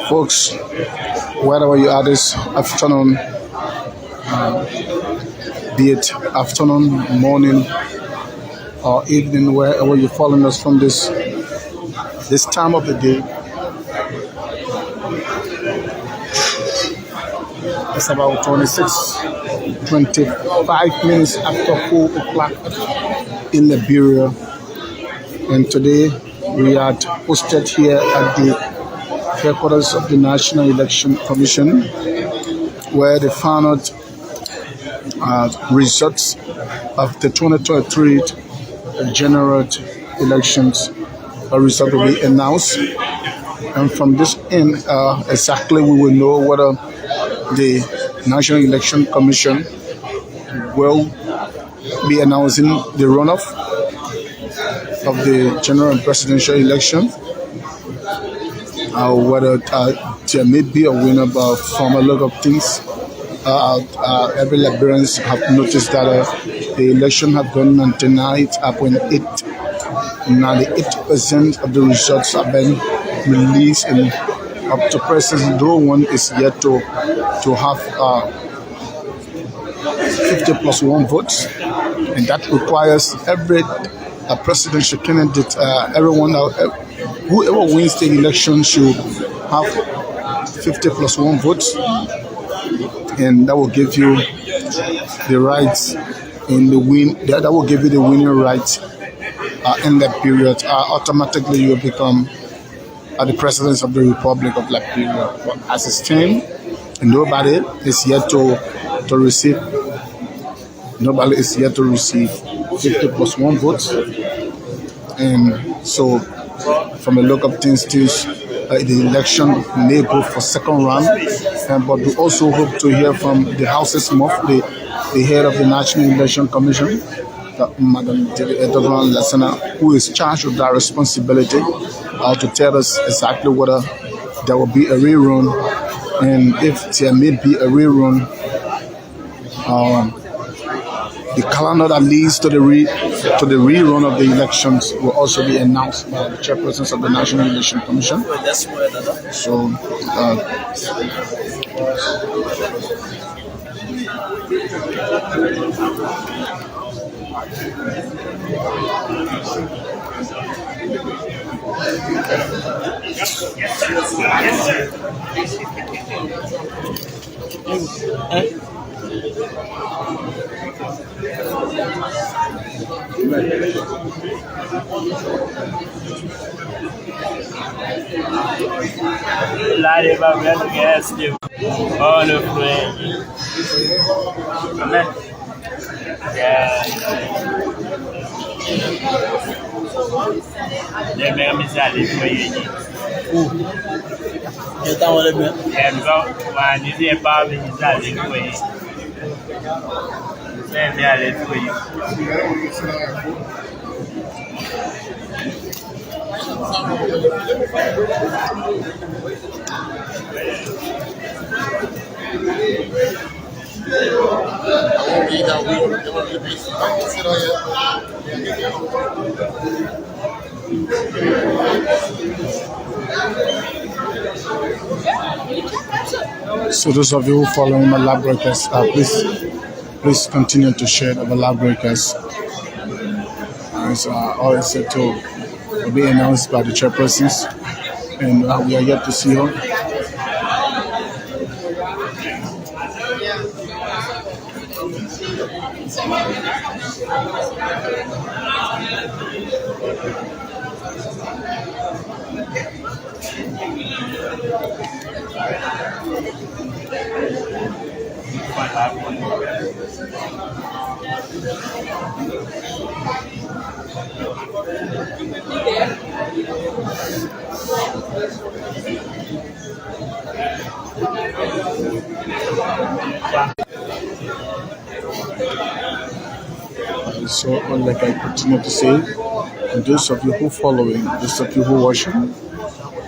Folks, wherever you are this afternoon, be it afternoon, morning, or evening, wherever you're following us from this time of the day, it's about 25 minutes after 4 o'clock in Liberia, and today we are posted here at the headquarters of the National Election Commission, where the final results of the 2023 general elections result will be announced. And from this end, exactly we will know whether the National Election Commission will be announcing the runoff of the general and presidential election, whether there may be a winner. But from a lot of things, every Liberians have noticed that the election have gone on tonight, 98% of the results have been released, and up to present, no one is yet to have 50 plus 1 votes, and that requires every presidential candidate, whoever wins the election should have 50 plus 1 votes, and that will give you the rights in the win. That will give you the winning rights in that period. Automatically, you become the president of the Republic of Liberia. But as it stands, nobody is yet to receive. Nobody is yet to receive 50 plus 1 votes, and so from a look of things, the election may go for second round, but we also hope to hear from the House's mouth, the head of the National Election Commission, Madam Lasana, who is charged with that responsibility, to tell us exactly whether there will be a rerun, and if there may be a rerun, the calendar that leads to the rerun of the elections will also be announced by the chairpersons of the National Election Commission. So, so those of you who following my lab breakers, please continue to share the lab breakers. It's always said to be announced by the chairpersons, and we are yet to see her. So, like I continue to say, and those of you who following, those of you who watching,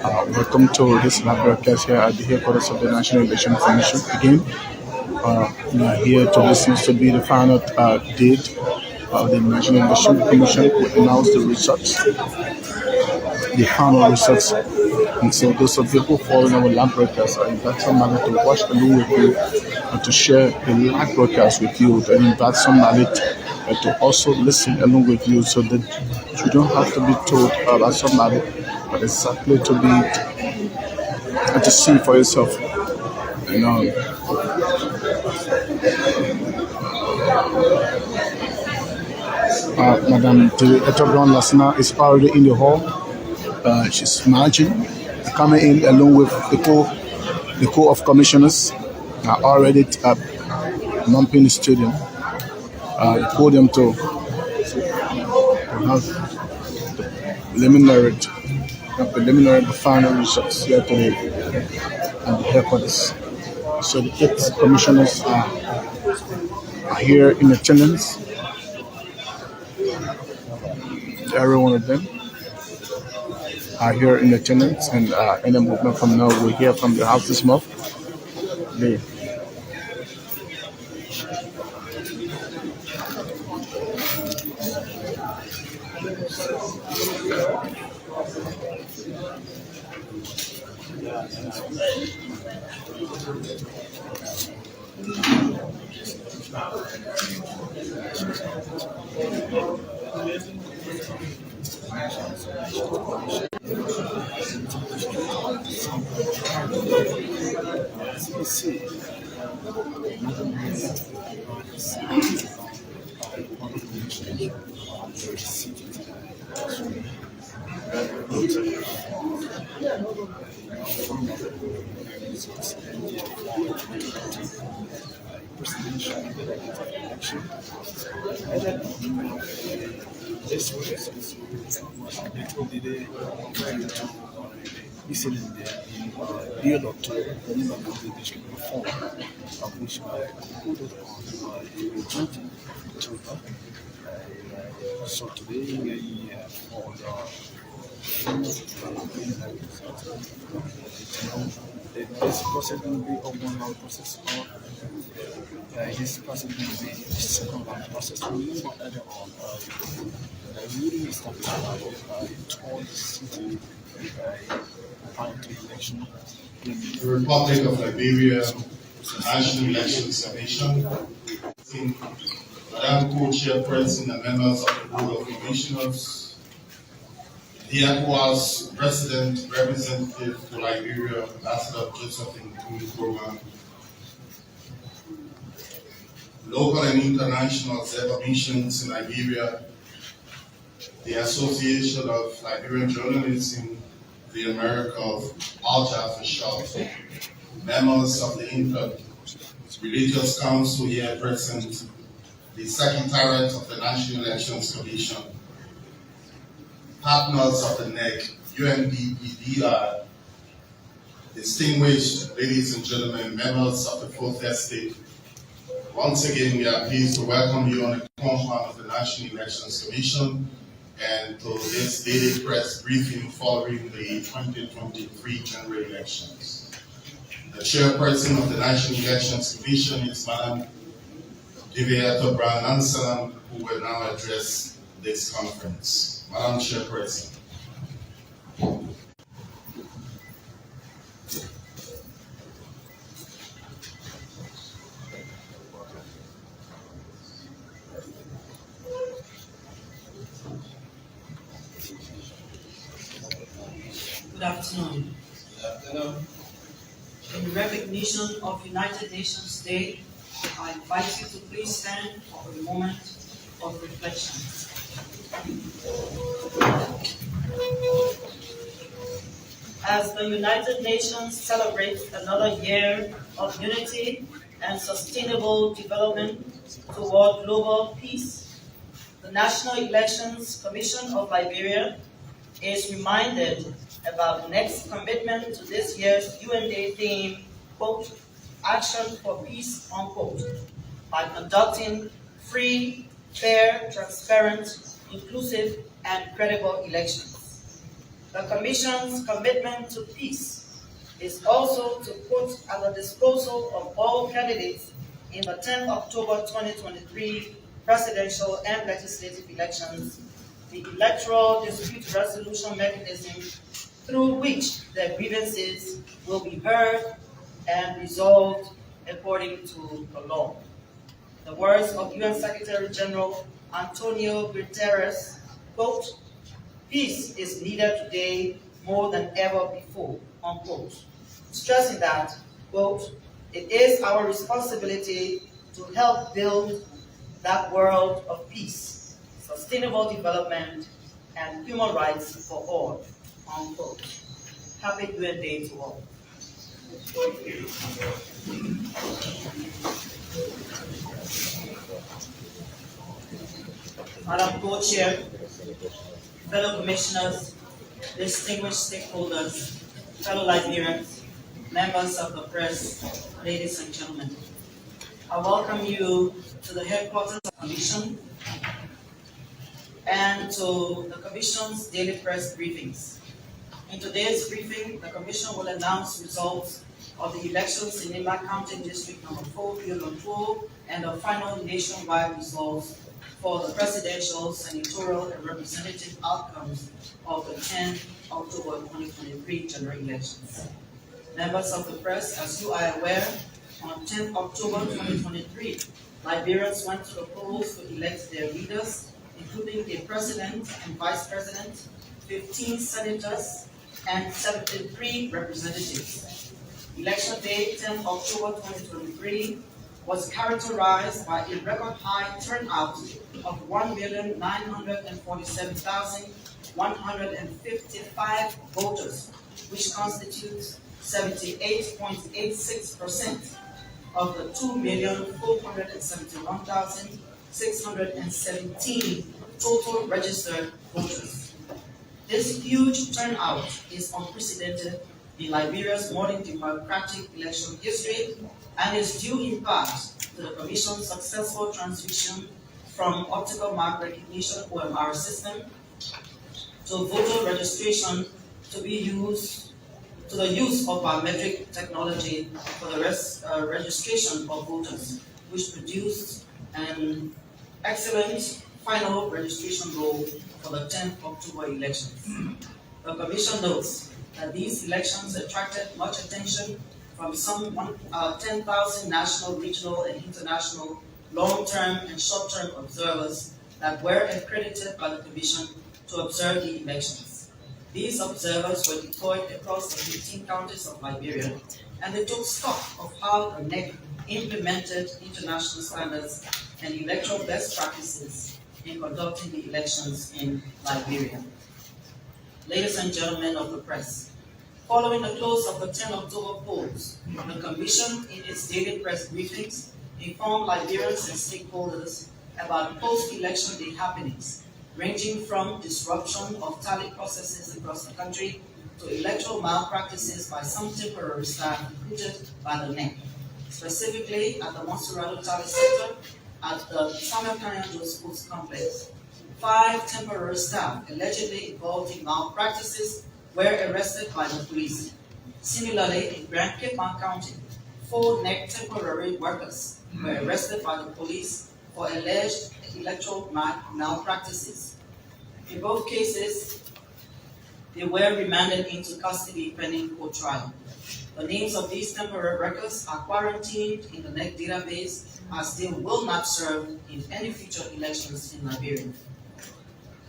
welcome to this live broadcast here at the headquarters of the National Election Commission. Again, we are here to listen to be the final date the National Election Commission will announce the results, the final results. And so those of you who follow our live broadcast, I invite somebody to watch along with you and to share the live broadcast with you, and invite somebody to also listen along with you, so that you don't have to be told about somebody, but exactly to be and to see for yourself. You know, Madam Director Brown Lasna is already in the hall. She's marching, coming in along with the co of commissioners are already mumping the stadium. The podium to have preliminary the final results here today at the headquarters. So the 8 commissioners are here in attendance. Every one of them are here in attendance, and any movement from now we'll hear from the House this month. So today we have for this process will be a one-round process, or this process will be a second-round process. Remember earlier on, the meeting established in told city prior to the election. The Republic of Liberia National Elections Commission, Madam Co-Chairperson and members of the Board of Commissioners, the ECOWAS President Representative to Liberia, Ambassador Josephine Nkrumah, local and international observer missions in Liberia, the Association of Liberian Journalists in the America of ALJA for short, members of the Religious Council here present, the Secretariat of the National Elections Commission, partners of the NEC, UNDPDR, distinguished ladies and gentlemen, members of the Fourth Estate. Once again, we are pleased to welcome you on the compound of the National Elections Commission and to this daily press briefing following the 2023 general elections. The chairperson of the National Elections Commission is Madam Director Brown Lasna, who will now address this conference. Madam Chairperson. Good afternoon. In recognition of United Nations Day, I invite you to please stand for a moment of reflection. As the United Nations celebrates another year of unity and sustainable development toward global peace, the National Elections Commission of Liberia is reminded about NEC's commitment to this year's UN Day theme, quote, Action for Peace, unquote, by conducting free, fair, transparent, inclusive, and credible elections. The Commission's commitment to peace is also to put at the disposal of all candidates in the 10 October 2023 presidential and legislative elections, the electoral dispute resolution mechanism through which their grievances will be heard and resolved according to the law. The words of UN Secretary General Antonio Guterres, quote, "Peace is needed today more than ever before," unquote, stressing that, quote, "It is our responsibility to help build that world of peace, sustainable development, and human rights for all," unquote. Happy UN Day to all. Madam Co-Chair, fellow commissioners, distinguished stakeholders, fellow Liberians, members of the press, ladies and gentlemen, I welcome you to the headquarters of the Commission and to the Commission's daily press briefings. In today's briefing, the Commission will announce results of the elections in NEC County District Number 4, Bureau 2, and the final nationwide results for the presidential, senatorial, and representative outcomes of the 10th October 2023 general elections. Members of the press, as you are aware, on 10th October 2023, Liberians went to the polls to elect their leaders, including a president and vice president, 15 senators, and 73 representatives. Election day, 10th October 2023, was characterized by a record high turnout of 1,947,155 voters, which constitutes 78.86% of the 2,471,617 total registered voters. This huge turnout is unprecedented in Liberia's modern democratic election history and is due in part to the Commission's successful transition from optical mark recognition OMR system to voter registration to the use of biometric technology for the registration of voters, which produced an excellent final registration roll for the 10th October elections. The Commission notes that these elections attracted much attention from some 10,000 national, regional, and international long-term and short-term observers that were accredited by the Commission to observe the elections. These observers were deployed across the 15 counties of Liberia, and they took stock of how the NEC implemented international standards and electoral best practices in conducting the elections in Liberia. Ladies and gentlemen of the press, following the close of the 10 October polls, the Commission in its daily press briefings informed Liberians and stakeholders about post-election day happenings, ranging from disruption of tally processes across the country to electoral malpractices by some temporary staff recruited by the NEC. Specifically, at the Monserrato Tally Center at the Samuel Kanyando Sports Complex, 5 temporary staff allegedly involved in malpractices were arrested by the police. Similarly, in Grand Cape County, 4 NEC temporary workers were arrested by the police for alleged electoral malpractices. In both cases, they were remanded into custody pending court trial. The names of these temporary workers are quarantined in the NEC database as they will not serve in any future elections in Liberia.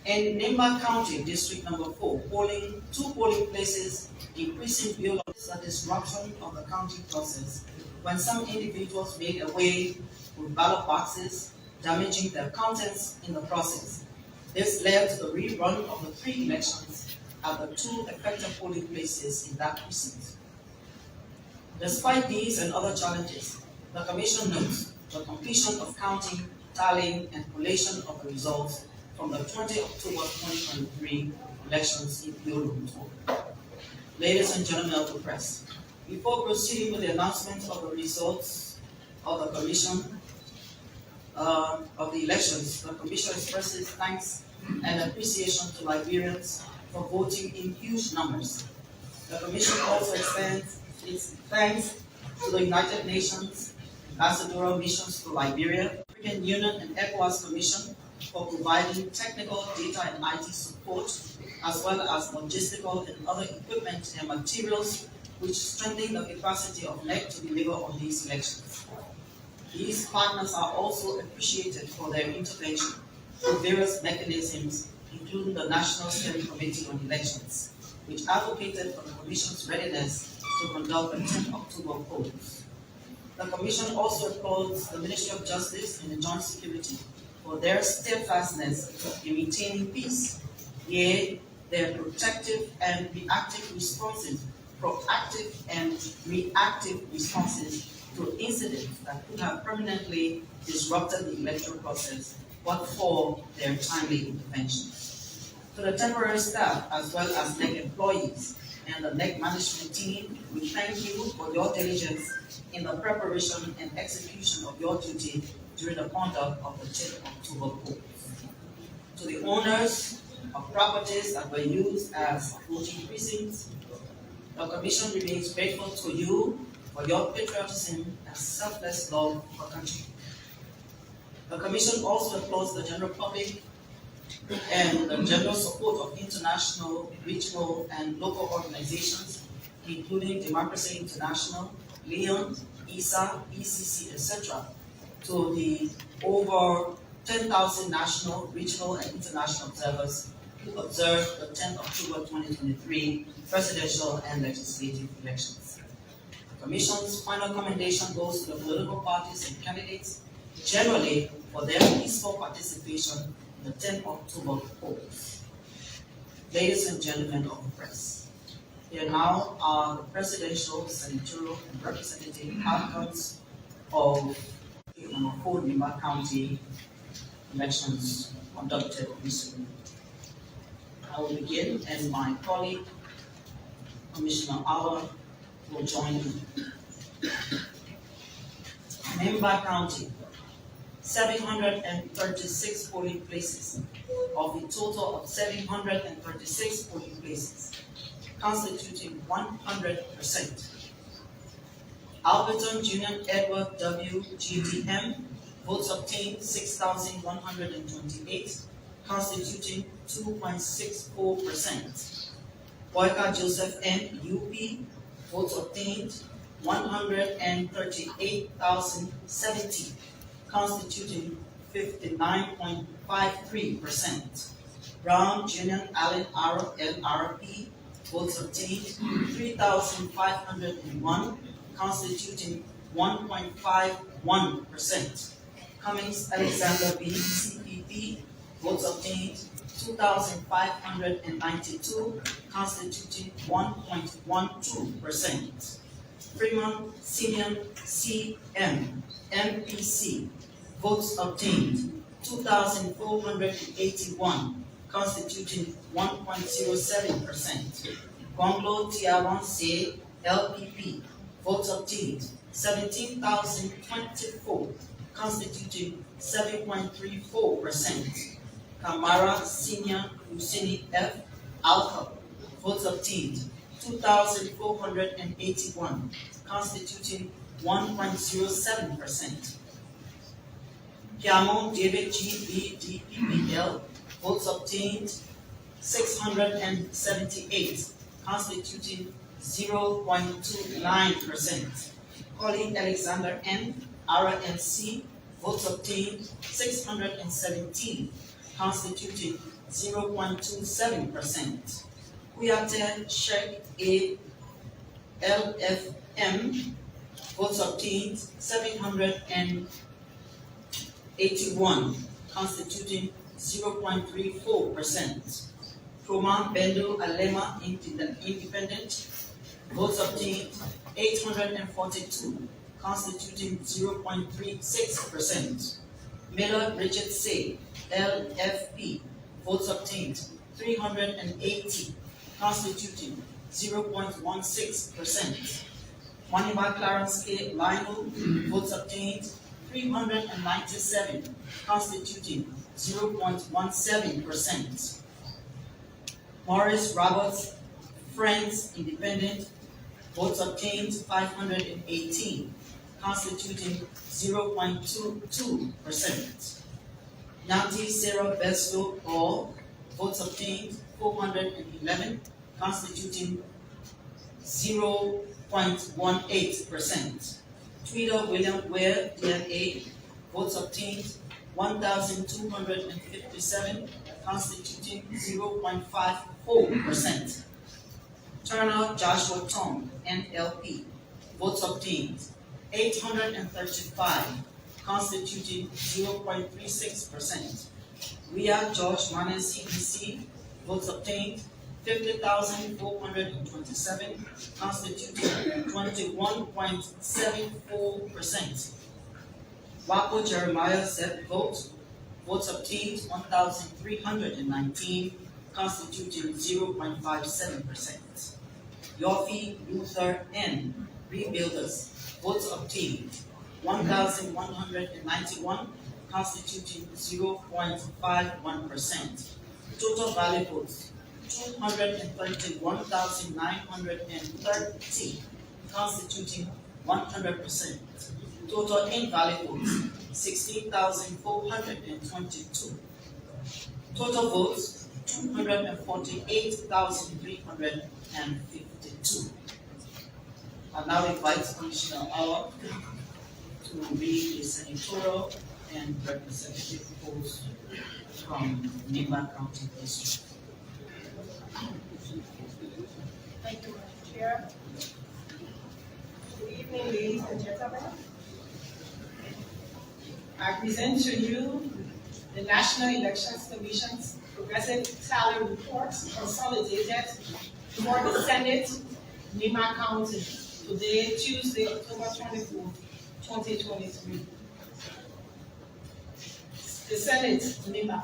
In Nimba County, District Number 4, 2 polling places increasing bill is a disruption of the counting process when some individuals made away with ballot boxes, damaging their contents in the process. This led to the rerun of the 3 elections at the 2 affected polling places in that precinct. Despite these and other challenges, the Commission notes the completion of counting, tallying, and collation of the results from the 20 October 2023 elections in Bureau 2. Ladies and gentlemen of the press, before proceeding with the announcement of the results of the Commission of the elections, the Commission expresses thanks and appreciation to Liberians for voting in huge numbers. The Commission also extends its thanks to the United Nations ambassadorial missions to Liberia, European Union and ECOWAS Commission for providing technical data and IT support, as well as logistical and other equipment and materials which strengthen the capacity of NEC to deliver on these elections. These partners are also appreciated for their intervention through various mechanisms, including the National Steering Committee on Elections, which advocated for the Commission's readiness to conduct the 10 October polls. The Commission also applauds the Ministry of Justice and the Joint Security for their steadfastness in maintaining peace, yea, their proactive and reactive responses to incidents that could have permanently disrupted the electoral process, but for their timely intervention. To the temporary staff, as well as NEC employees and the NEC management team, we thank you for your diligence in the preparation and execution of your duty during the conduct of the 10th October polls. To the owners of properties that were used as voting precincts, the Commission remains grateful to you for your patriotism and selfless love for country. The Commission also applauds the general public and the general support of international, regional, and local organizations, including Democracy International, Leon, ESA, ECC, etc., to the over 10,000 national, regional, and international observers who observed the 10th October 2023 presidential and legislative elections. The Commission's final commendation goes to the political parties and candidates generally for their peaceful participation in the 10th October polls. Ladies and gentlemen of the press, here now are the presidential, senatorial, and representative outcomes of the number 4 Nimba County elections conducted recently. I will begin, and my colleague, Commissioner Awa, will join me. Nimba County, 736 polling places of a total of 736 polling places, constituting 100%. Alberton Junior Edward W. GDM, votes obtained 6,128, constituting 2.64%. Boyka Joseph N. UP, votes obtained 138,070, constituting 59.53%. Brown Junior Allen R. LRP, votes obtained 3,501, constituting 1.51%. Cummings Alexander B. CPP, votes obtained 2,592, constituting 1.12%. Freeman Simeon CM, MPC, votes obtained 2,481, constituting 1.07%. Gonglo Tiawan Se, LPP, votes obtained 17,024, constituting 7.34%. Kamara Senior Husseini F. Alka, votes obtained 2,481, constituting 1.07%. Kiamon David G. BDPPL, votes obtained 678, constituting 0.29%. Colin Alexander N. RNC, votes obtained 617, constituting 0.27%. Kuyate Sheikh A. LFM, votes obtained 781, constituting 0.34%. Kroma Bendo Alema Independent, votes obtained 842, constituting 0.36%. Miller Richard Say, LFP, votes obtained 380, constituting 0.16%. Maniba Clarence K. Lionel, votes obtained 397, constituting 0.17%. Morris Roberts Friends Independent, votes obtained 518, constituting 0.22%. Nyanti Sarah Beslo All, votes obtained 411, constituting 0.18%. Tweeder William Ware, DNA, votes obtained 1,257, constituting 0.54%. Turner Joshua Tom, NLP, votes obtained 835, constituting 0.36%. Ria George Manan CBC, votes obtained 50,427, constituting 21.74%. Wako Jeremiah Zeb votes obtained 1,319, constituting 0.57%. Yofi Luther N. Rebuilders, votes obtained 1,191, constituting 0.51%. Total valid votes 231,930, constituting 100%. Total invalid votes 16,422. Total votes 248,352. I now invite Commissioner Awa to read the senatorial and representative polls from Nimba County District. Thank you, Madam Chair. Good evening, ladies and gentlemen. I present to you the National Elections Commission's Progressive Tally Reports consolidated for the Senate, Nimba County, today, Tuesday, October 24th, 2023. The Senate, Nimba,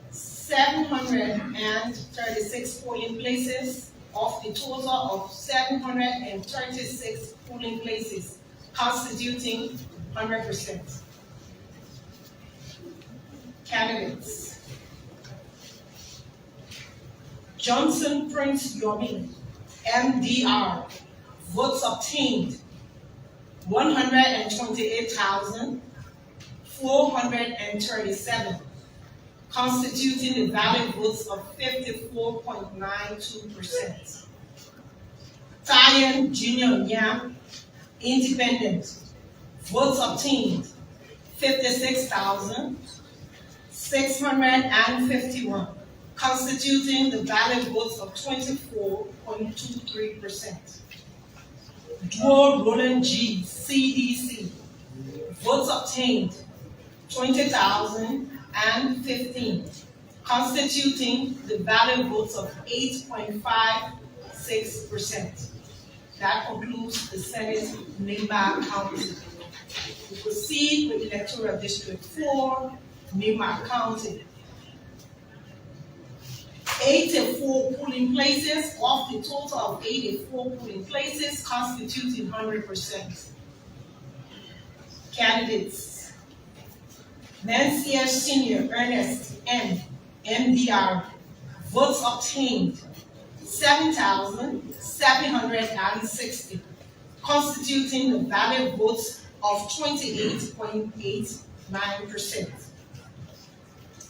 736 polling places of the total of 736 polling places, constituting 100%. Candidates: Johnson Prince Yomi, MDR, votes obtained 128,437, constituting the valid votes of 54.92%. Tayan Junior Nyam, Independent, votes obtained 56,651, constituting the valid votes of 24.23%. Duo Roland G, CDC, votes obtained 20,015, constituting the valid votes of 8.56%. That concludes the Senate Nimba County. We proceed with Electoral District 4, Nimba County. 84 polling places of the total of 84 polling places, constituting 100%. Candidates: Mancier Senior Ernest M, MDR, votes obtained 7,760, constituting the valid votes of 28.89%.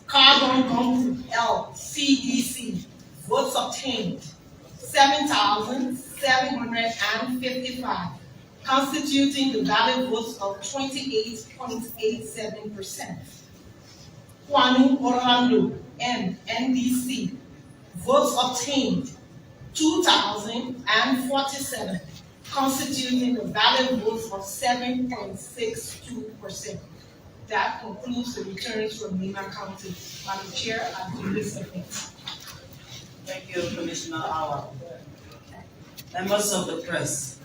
Carbon Gumpu L, CDC, votes obtained 7,755, constituting the valid votes of 28.87%. Kwanu Orlando M, NDC, votes obtained 2,047, constituting the valid votes of 7.62%. That concludes the returns from Nimba County. Madam Chair, I duly submit. Thank you, Commissioner Awa. Members of the press,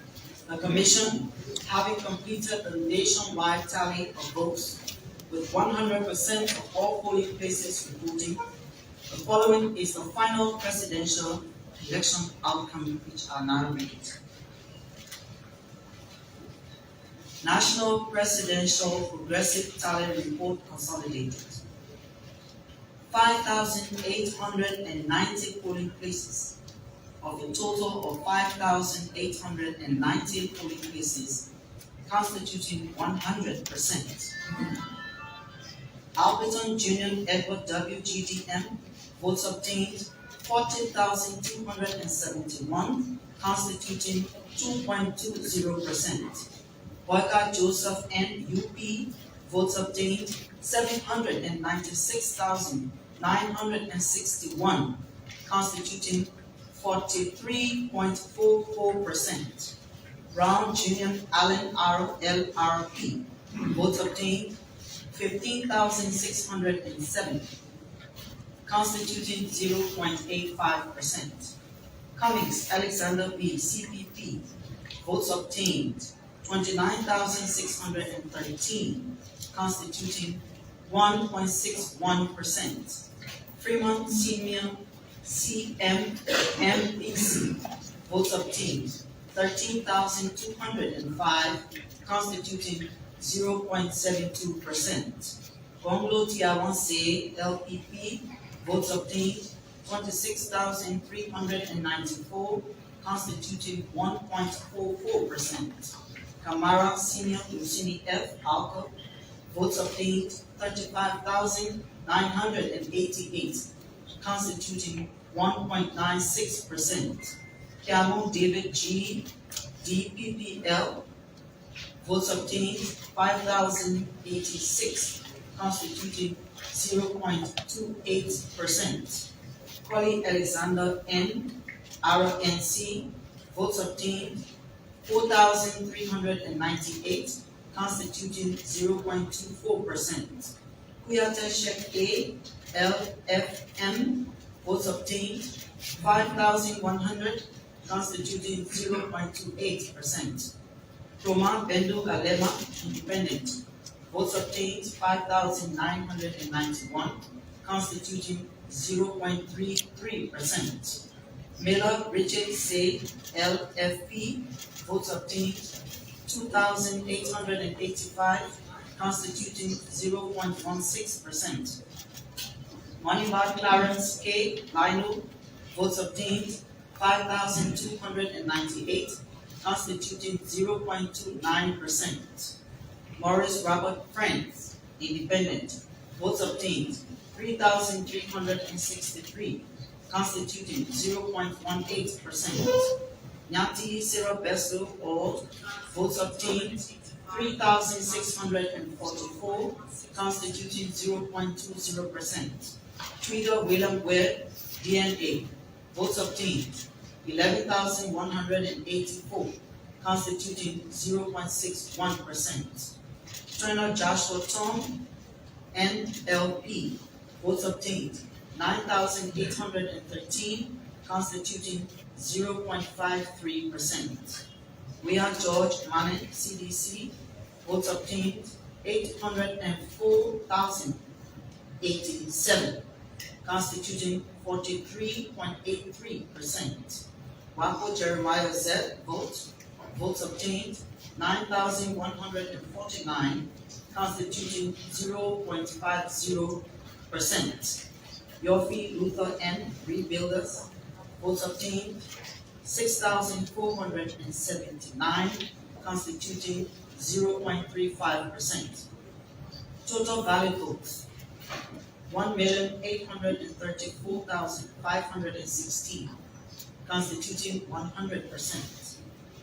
the Commission, having completed the nationwide tally of votes with 100% of all polling places reporting, the following is the final presidential election outcome, which are now read. National Presidential Progressive Tally Report Consolidated. 5,890 polling places of a total of 5,890 polling places, constituting 100%. Alberton Junior Edward W. GDM, votes obtained 14,271, constituting 2.20%. Boyka Joseph N. UP, votes obtained 796,961, constituting 43.44%. Brown Junior Allen R. LRP, votes obtained 15,607, constituting 0.85%. Cummings Alexander B. CPP, votes obtained 29,613, constituting 1.61%. Fremont Senior CMMBC, votes obtained 13,205, constituting 0.72%. Bungalow Tiawanse LPP, votes obtained 26,394, constituting 1.44%. Kamara Senior Lucini F. Alco, votes obtained 35,988, constituting 1.96%. Kiamo David G. DPPL, votes obtained 5,086, constituting 0.28%. Collie Alexander N. RNC, votes obtained 4,398, constituting 0.24%. Kuyate Shek A. LFM, votes obtained 5,100, constituting 0.28%. Roma Bendo Galema, Independent, votes obtained 5,991, constituting 0.33%. Miller Richard Say LFP, votes obtained 2,885, constituting 0.16%. Moneymark Clarence K. Lino, votes obtained 5,298, constituting 0.29%. Morris Robert Friends, Independent, votes obtained 3,363, constituting 0.18%. Nyati Sarah Besto All, votes obtained 3,644, constituting 0.20%. Tweeder William Webb, DNA, votes obtained 11,184, constituting 0.61%. Turner Joshua Tom, NLP, votes obtained 9,813, constituting 0.53%. Wea George Manning, CDC, votes obtained 804,087, constituting 43.83%. Wako Jeremiah Z. Votes obtained 9,149, constituting 0.50%. Yofi Luther N. Rebuilders, votes obtained 6,479, constituting 0.35%. Total valid votes 1,834,516, constituting 100%.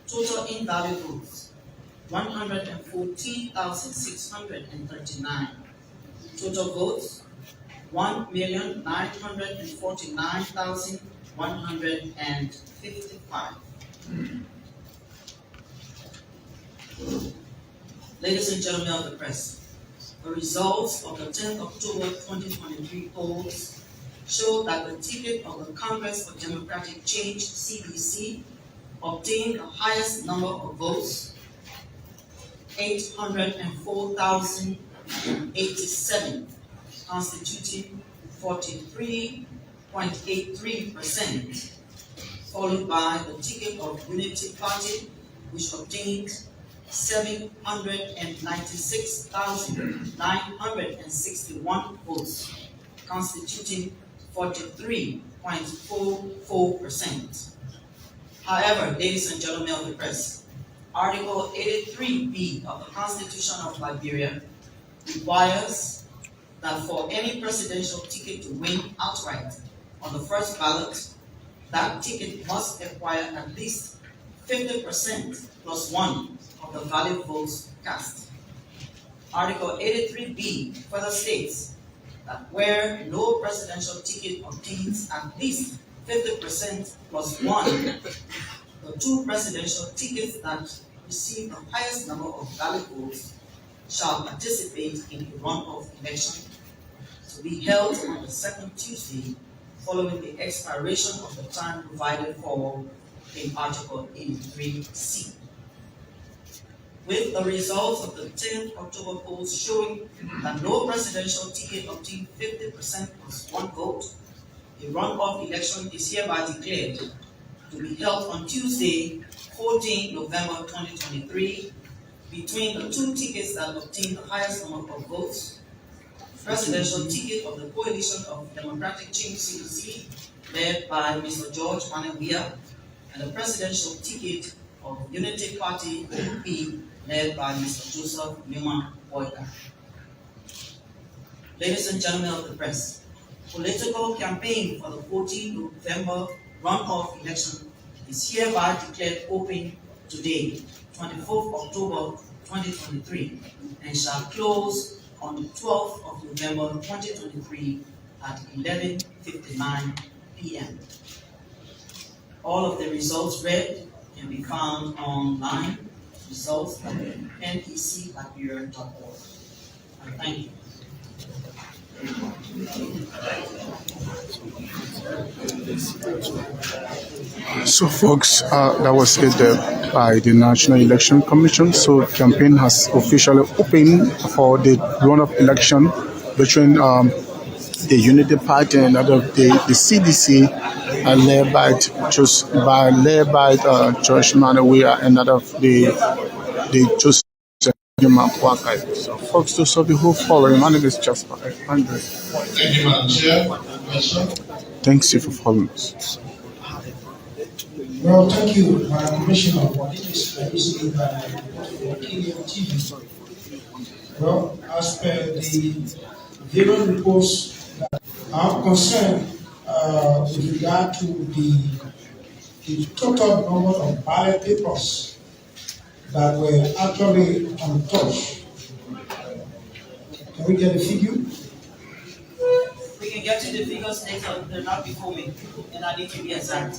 Total invalid votes 114,639. Total votes 1,949,155. Ladies and gentlemen of the press, the results of the 10th October 2023 polls show that the ticket of the Congress for Democratic Change, CDC, obtained the highest number of votes, 804,087, constituting 43.83%, followed by the ticket of Unity Party, which obtained 796,961 votes, constituting 43.44%. However, ladies and gentlemen of the press, Article 83B of the Constitution of Liberia requires that for any presidential ticket to win outright on the first ballot, that ticket must acquire at least 50% plus one of the valid votes cast. Article 83B further states that where no presidential ticket obtains at least 50% plus one, the two presidential tickets that receive the highest number of valid votes shall participate in a runoff election to be held on the second Tuesday following the expiration of the time provided for in Article 83C. With the results of the 10th October polls showing that no presidential ticket obtained 50% plus one vote, a runoff election is hereby declared to be held on Tuesday, 14 November 2023, between the two tickets that obtained the highest number of votes: presidential ticket of the Coalition of Democratic Change (CDC), led by Mr. George Manawia, and the presidential ticket of Unity Party (UP), led by Mr. Joseph Newman Boyka. Ladies and gentlemen of the press, political campaign for the 14 November runoff election is hereby declared open today, 24th October 2023, and shall close on the 12th of November 2023 at 11:59 p.m. All of the results read can be found online, results.necliberia.org. And thank you. So, folks, that was it by the National Election Commission. So, campaign has officially opened for the runoff election between the Unity Party and the CDC, led by George Manawia and the Joseph Newman Boyka. So, folks, those of you who follow, my name is Jasper Andre. Thank you, Madam Chair. Question? Thanks you for following us. Well, thank you, Commissioner, for this recently by TV. Well, as per the various reports that are concerned with regard to the total number of ballot papers that were actually untouched. Can we get a figure? We can get to the figures later, they're not before me, and I need to be exact.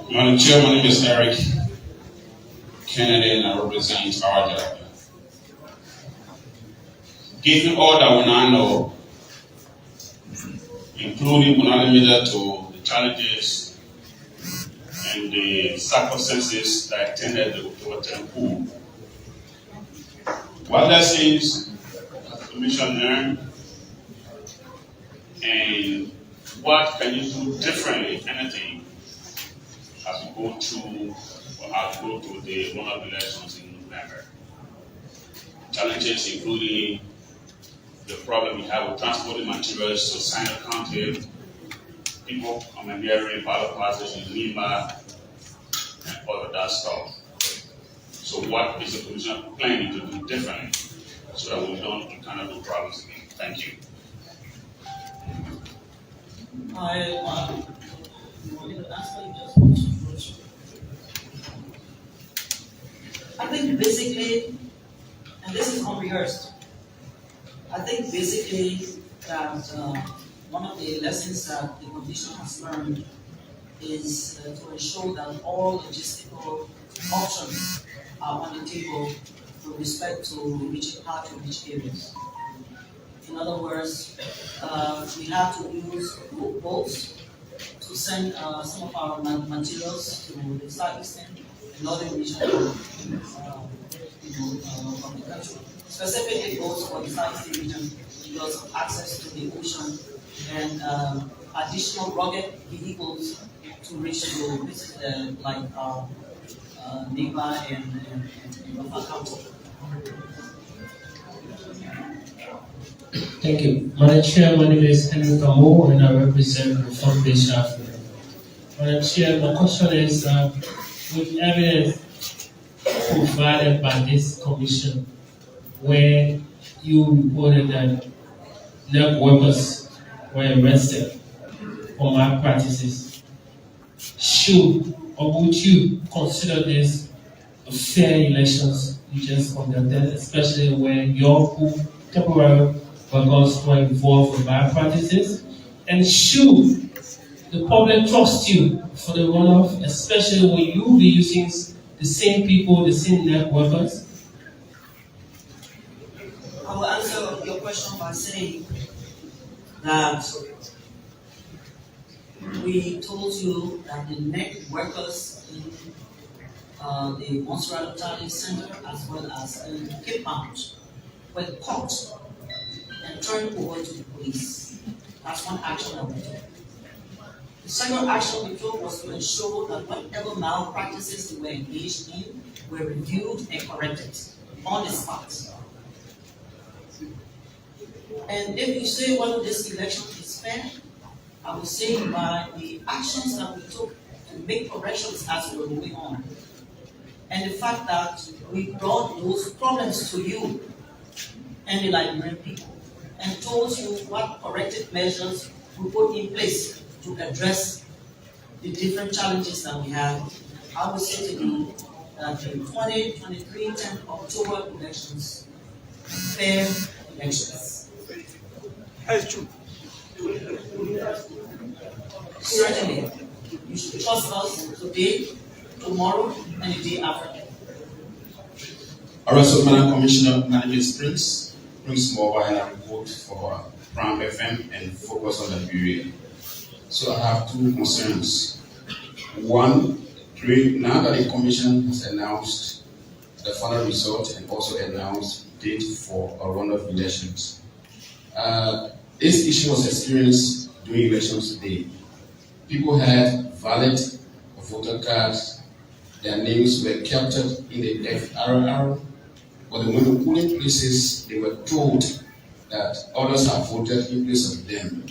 Madam Chair, my name is Eric Kennedy and I represent RW. Given all that we now know, including but not limited to the challenges and the circumstances that attended the October 10 poll, what lessons has the Commission learned, and what can you do differently, if anything, as we go through the runoff elections in November? Challenges including the problem we have with transporting materials to Sinai County, people commandeering ballot boxes in Lima, and all of that stuff. So what is the Commission planning to do differently so that we don't encounter those problems again? Thank you. I think basically, and this is unrehearsed, I think basically that one of the lessons that the Commission has learned is to ensure that all logistical options are on the table with respect to how to reach areas. In other words, we have to use boats to send some of our materials to the southeastern and northern region of the country. Specifically boats for the southeastern region because of access to the ocean and additional rugged vehicles to reach to places like Neighbor and Norfolk County. Thank you. Madam Chair, my name is Henry Kamo and I represent the Reform Based Africa. Madam Chair, my question is with evidence provided by this commission where you reported that NEC workers were arrested for malpractices, should or would you consider this a fair elections you just conducted, especially when your temporary workers were involved with malpractices? And should the public trust you for the runoff, especially when you be using the same people, the same NEC workers? I will answer your question by saying that we told you that the NEC workers in the Montserrat Tally Center as well as in Cape Mount were caught and turned over to the police. That's one action that we took. The second action we took was to ensure that whatever malpractices they were engaged in were reviewed and corrected on the spot. And if you say whether this election is fair, I would say by the actions that we took to make corrections as we were moving on, and the fact that we brought those problems to you and the Liberian people, and told you what corrective measures we put in place to address the different challenges that we have, I would say to you that the 2023 10th October elections, fair elections. That's true. Certainly, you should trust us today, tomorrow, and the day after. All right, so Madam Commissioner, my name is Prince Mobile, and I report for Prime FM and focus on Liberia. So I have two concerns. One, now that the Commission has announced the final result and also announced date for a runoff elections, this issue was experienced during elections today. People had valid voter cards, their names were captured in the FRR, but when the polling places, they were told that others have voted in place of them.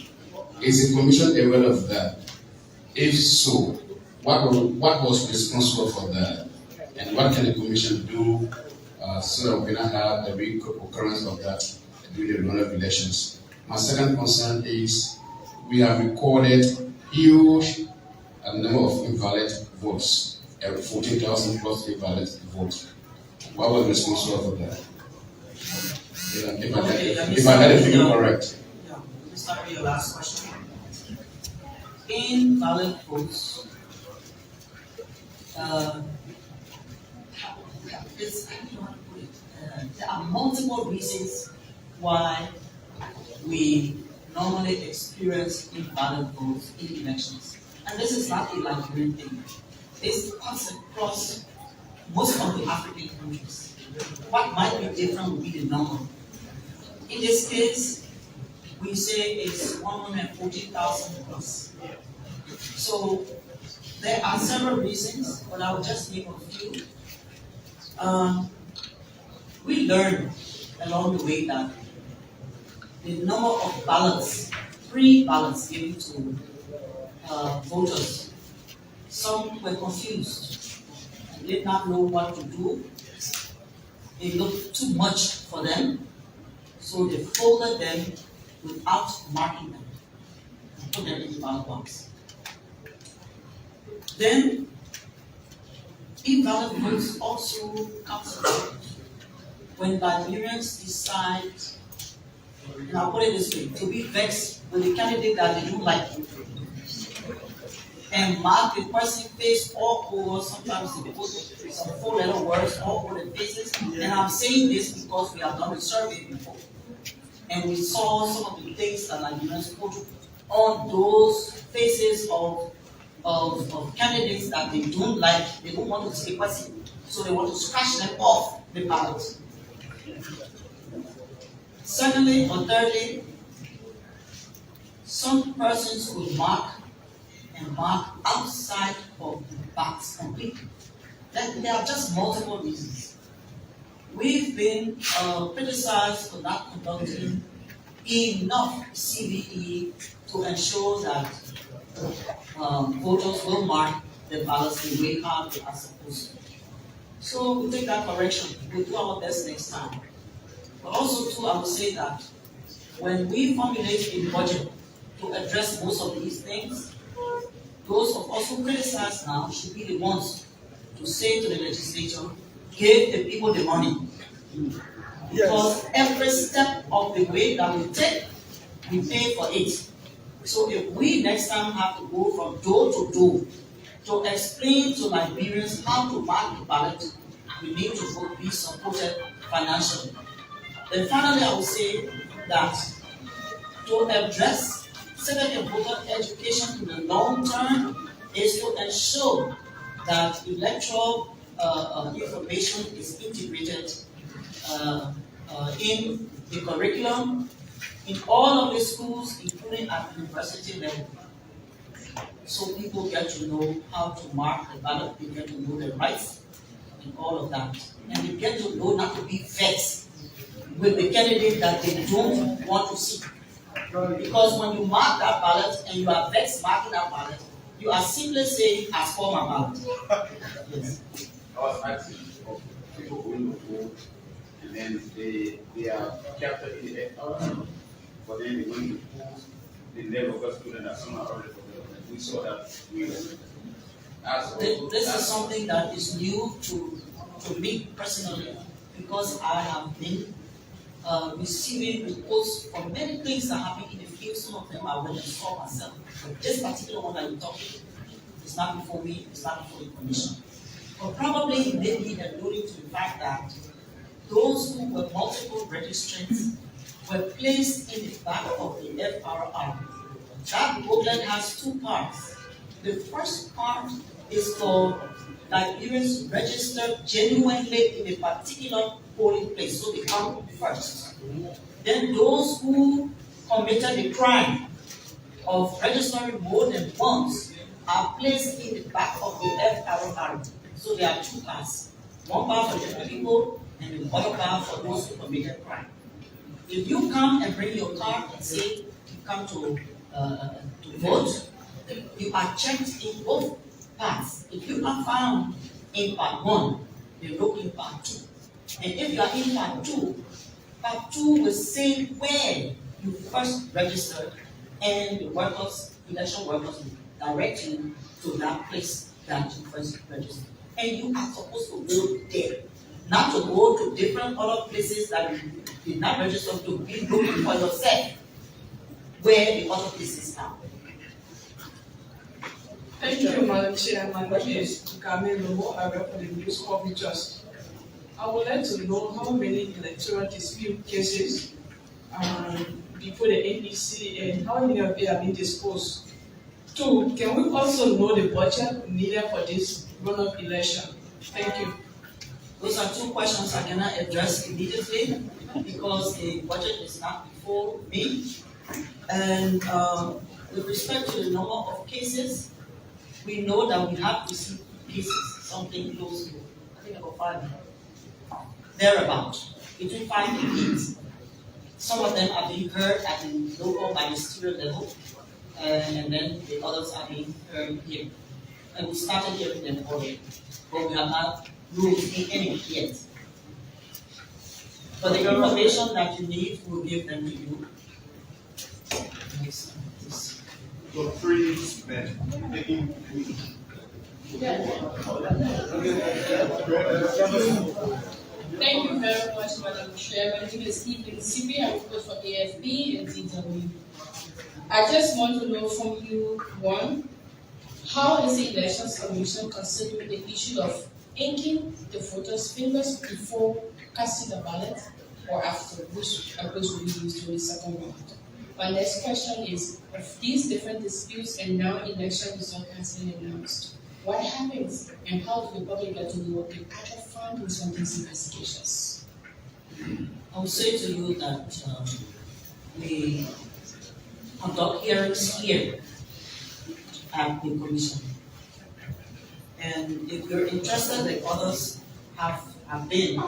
Is the Commission aware of that? If so, what was responsible for that? And what can the Commission do so that we don't have a recurrence of that during the runoff elections? My second concern is we have recorded huge number of invalid votes, 14,000 plus invalid votes. What was responsible for that? If I had a figure correct. Yeah, let me start with your last question. Invalid votes. There are multiple reasons why we normally experience invalid votes in elections. And this is not a Liberian thing. This cuts across most of the African countries. What might be different would be the number. In this case, we say it's 140,000 plus. So there are several reasons, but I will just name a few. We learned along the way that the number of ballots, free ballots given to voters, some were confused and did not know what to do. It looked too much for them, so they folded them without marking them and put them in the ballot box. Then, invalid votes also comes about when Liberians decide, and I'll put it this way, to be vexed with the candidate that they don't like, and mark the person's face all over. Sometimes they put some 4-letter words all over the faces. And I'm saying this because we have done a survey before, and we saw some of the things that Liberians put on those faces of candidates that they don't like. They don't want to see the person, so they want to scratch them off the ballot. Secondly or thirdly, some persons will mark outside of the box completely. There are just multiple reasons. We've been criticized for not conducting enough CVE to ensure that voters will mark the ballots the way how they are supposed to. So we take that correction. We'll do our best next time. But also too, I will say that when we formulate a budget to address most of these things, those of us who criticize now should be the ones to say to the legislature, give the people the money. Because every step of the way that we take, we pay for it. So if we next time have to go from door to door to explain to Liberians how to mark the ballot, we need to be supported financially. Then finally, I will say that to address civic and voter education in the long term is to ensure that electoral information is integrated in the curriculum in all of the schools, including at university level. So people get to know how to mark the ballot, they get to know their rights and all of that. And they get to know not to be vexed with the candidate that they don't want to see. Because when you mark that ballot and you are vexed marking that ballot, you are simply saying, as for my ballot. Yes. I was asking of people going to vote, and then they are captured in the FR, but then they went to post the level of student that some are already forgotten. We saw that we This is something that is new to me personally, because I have been receiving reports from many things that happen in the field. Some of them I went and saw myself. But this particular one that you're talking is not before me, it's not before the commission. But probably it may be alluding to the fact that those who were multiple registrants were placed in the back of the FRR. That booklet has two parts. The first part is for Liberians registered genuinely in a particular polling place, so they come first. Then those who committed the crime of registering more than once are placed in the back of the FRR. So there are two parts. One part for the people and the other part for those who committed crime. If you come and bring your card and say you come to vote, you are checked in both parts. If you are found in part 1, you look in part 2. And if you are in part 2 will say where you first registered, and the election workers will direct you to that place that you first registered. And you are supposed to go there, not to go to different other places that you did not register to. Be looking for yourself where the other places are. Thank you, Madam Chair. My name is Kamil Lomo. I work for the News Officers. I would like to know how many electoral dispute cases before the NEC and how many of them have been disposed. 2, can we also know the budget needed for this runoff election? Thank you. Those are 2 questions I cannot address immediately because the budget is not before me. And with respect to the number of cases, we know that we have received cases, something close to, I think about 5, thereabout, between 5 and 8. Some of them are being heard at the local ministerial level, and then the others are being heard here. And we started hearing them already, but we have not ruled in any yet. But the information that you need, we'll give them to you. So 3 men. Thank you very much, Madam Chair. My name is Stephen Sibi. I work for AFB and DW. I just want to know from you, 1, how is the Elections Commission considering the issue of inking the voters' fingers before casting the ballot or after, which approach will be used during the second round? My next question is, if these different disputes and now election result has been announced, what happens and how do the public get to know the actual findings of these investigations? I will say to you that we conduct hearings here at the commission. And if you're interested, like others have been,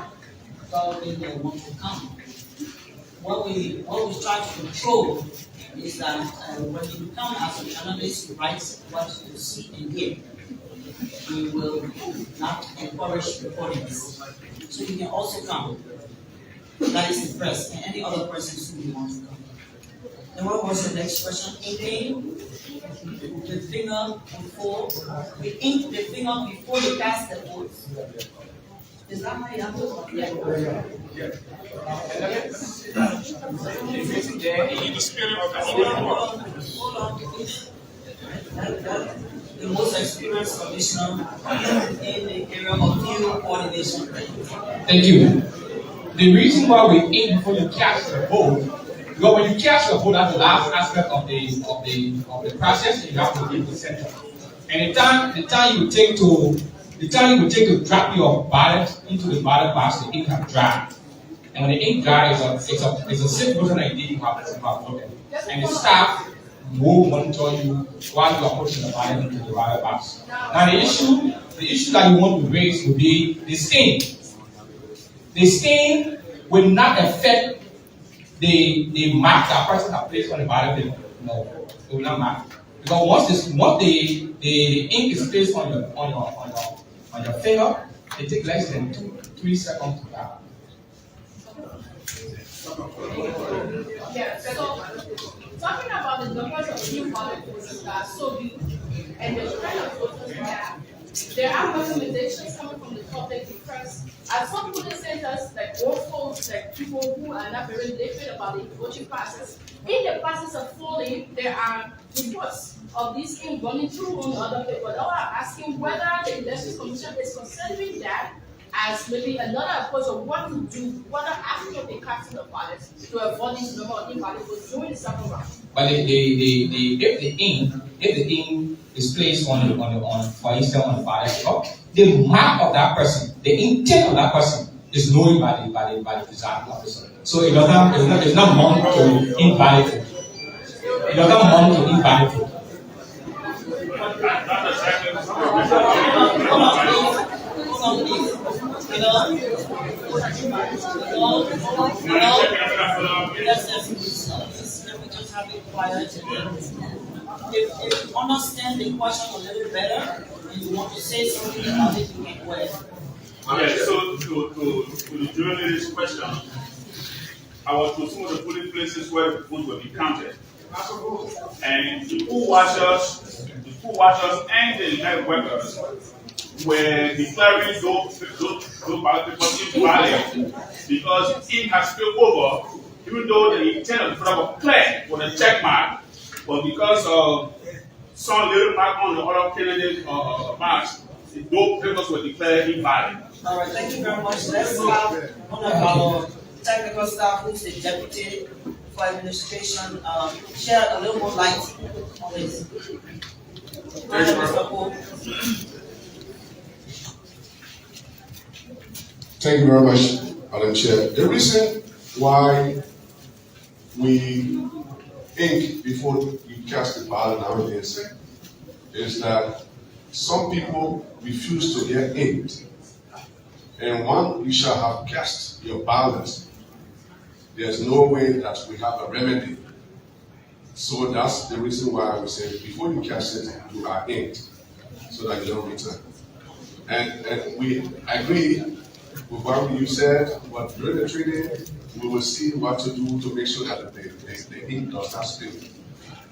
probably they want to come. What we try to control is that when you come as a journalist, you write what you see and hear. we will not encourage recordings. So you can also come. That is the press and any other persons who want to come. Then what was the next question? Inking the finger before we ink the finger before you cast the votes. Is that how you have to? Yeah. Hold on. The most experienced commissioner in the area of field coordination. Thank you. The reason why we ink before you cast the vote, because when you cast the vote, that's the last aspect of the process, you have to leave the center. And the time you take to drop your ballot into the ballot box, the ink has dried. And when the ink dries, it's a simple version ID you have voted. And the staff will monitor you while you are putting the ballot into the ballot box. Now the issue that you want to raise will be the stain. The stain will not affect the mark that person has placed on the ballot paper. No, it will not matter. Because once the ink is placed on your finger, it takes less than 2-3 seconds to dry. Yeah, so talking about the numbers of new ballot voters that are so big and the kind of voters we have, there are recommendations coming from the public because at some polling centers, like old folks, like people who are not very literate about the voting process, in the process of polling, there are reports of these things running through on the other people. They are asking whether the Elections Commission is considering that as maybe another approach of what to do, whether after they casting the ballot to avoid this number of invalid votes during the second round. But if the ink is placed on for instance on the ballot paper, the mark of that person, the intent of that person is known by the presiding officer. So it's not meant to invalid vote. It does not amount to invalid vote. If you understand the question a little better and you want to say something about it, you can go ahead. Okay, so to the journalist question, I was to some of the polling places where the vote will be counted. And the poll watchers and the night workers were declaring those ballot papers invalid because ink has spilled over, even though the intent of the product was clear with a check mark, but because of some little mark on the other candidate marks, those papers were declared invalid. All right, thank you very much. Let's have one of our technical staff, who's the deputy for administration, share a little more light on this. Go ahead, Mr. Cole. Thank you very much, Madam Chair. The reason why we ink before we cast the ballot nowadays is that some people refuse to get inked. And once you shall have cast your ballot, there's no way that we have a remedy. So that's the reason why I would say before you cast it, you are inked so that you don't return. And we agree with what you said, but during the training, we will see what to do to make sure that the ink does not spill.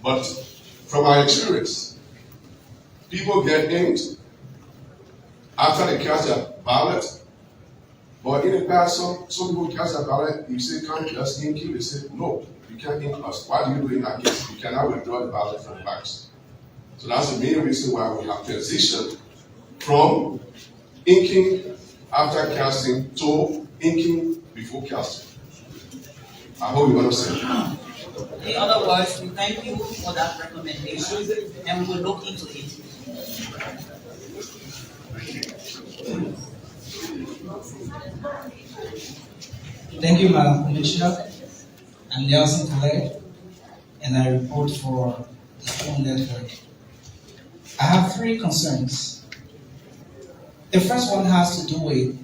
But from our experience, people get inked after they cast their ballot. But in the past, some people cast their ballot, you say, can't you just ink you? They say, no, you can't ink us. Why do you do it in that case? You cannot withdraw the ballot from the box. So that's the main reason why we have transitioned from inking after casting to inking before casting. I hope you understand. In other words, we thank you for that recommendation and we will look into it. Thank you, Madam Commissioner. I'm Nelson Tale, and I report for the Home Network. I have 3 concerns. The first one has to do with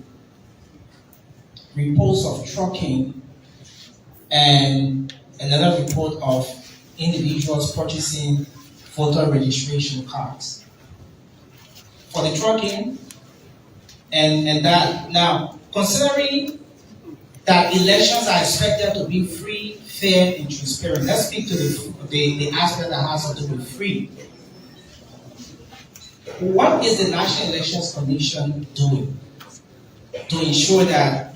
reports of trucking and another report of individuals purchasing voter registration cards. for the trucking and that. Now, considering that elections are expected to be free, fair, and transparent, let's speak to the aspect that has to do with free. What is the National Elections Commission doing to ensure that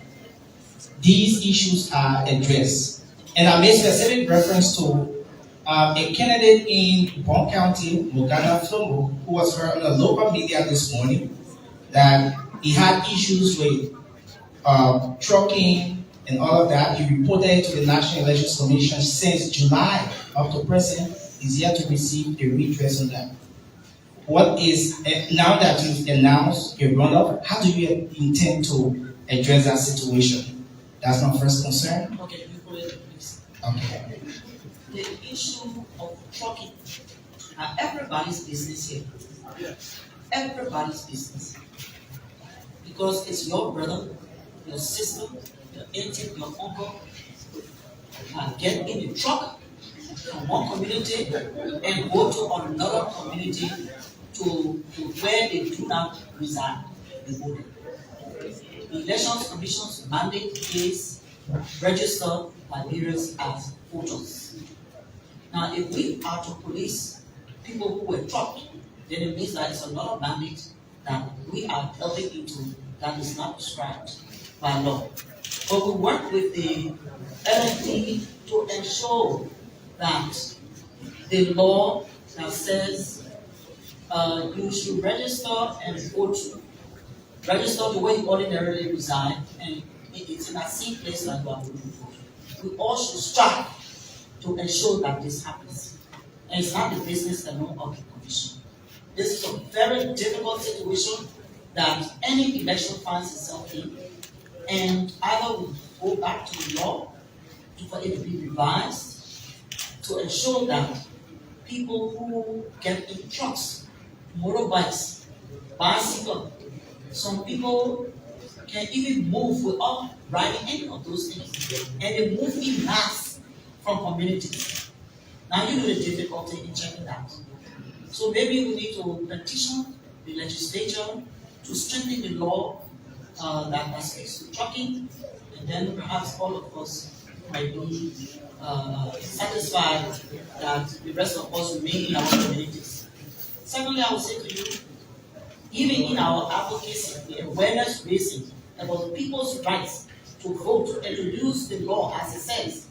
these issues are addressed? And I made specific reference to a candidate in Bon County, Mogana Flomo, who was heard on the local media this morning that he had issues with trucking and all of that. He reported to the National Elections Commission since July up to present. He's yet to receive a redress on that. What is, now that you've announced a runoff, how do you intend to address that situation? That's my first concern. Okay, you put it, please. Okay. The issue of trucking. Now, everybody's business here. Everybody's business. Because it's your brother, your sister, your auntie, your uncle, get in the truck from one community and go to another community to where they do not reside. The Elections Commission's mandate is register Liberians as voters. Now, if we are to police people who were trucked, then it means that it's another mandate that we are delving into that is not prescribed by law. But we work with the LFD to ensure that the law that says you should register and vote, register the way you ordinarily reside, and it's in that same place that you are voting for. We all should strive to ensure that this happens. And it's not the business alone of the commission. This is a very difficult situation that any election finds itself in, and either we go back to the law for it to be revised to ensure that people who get in trucks, motorbikes, bicycle, some people can even move without riding any of those things, and they move in mass from communities. Now you know the difficulty in checking that. So maybe we need to petition the legislature to strengthen the law that speaks to trucking, and then perhaps all of us might be satisfied that the rest of us remain in our communities. Secondly, I would say to you, even in our advocacy, the awareness raising about people's rights to vote and to use the law as it says,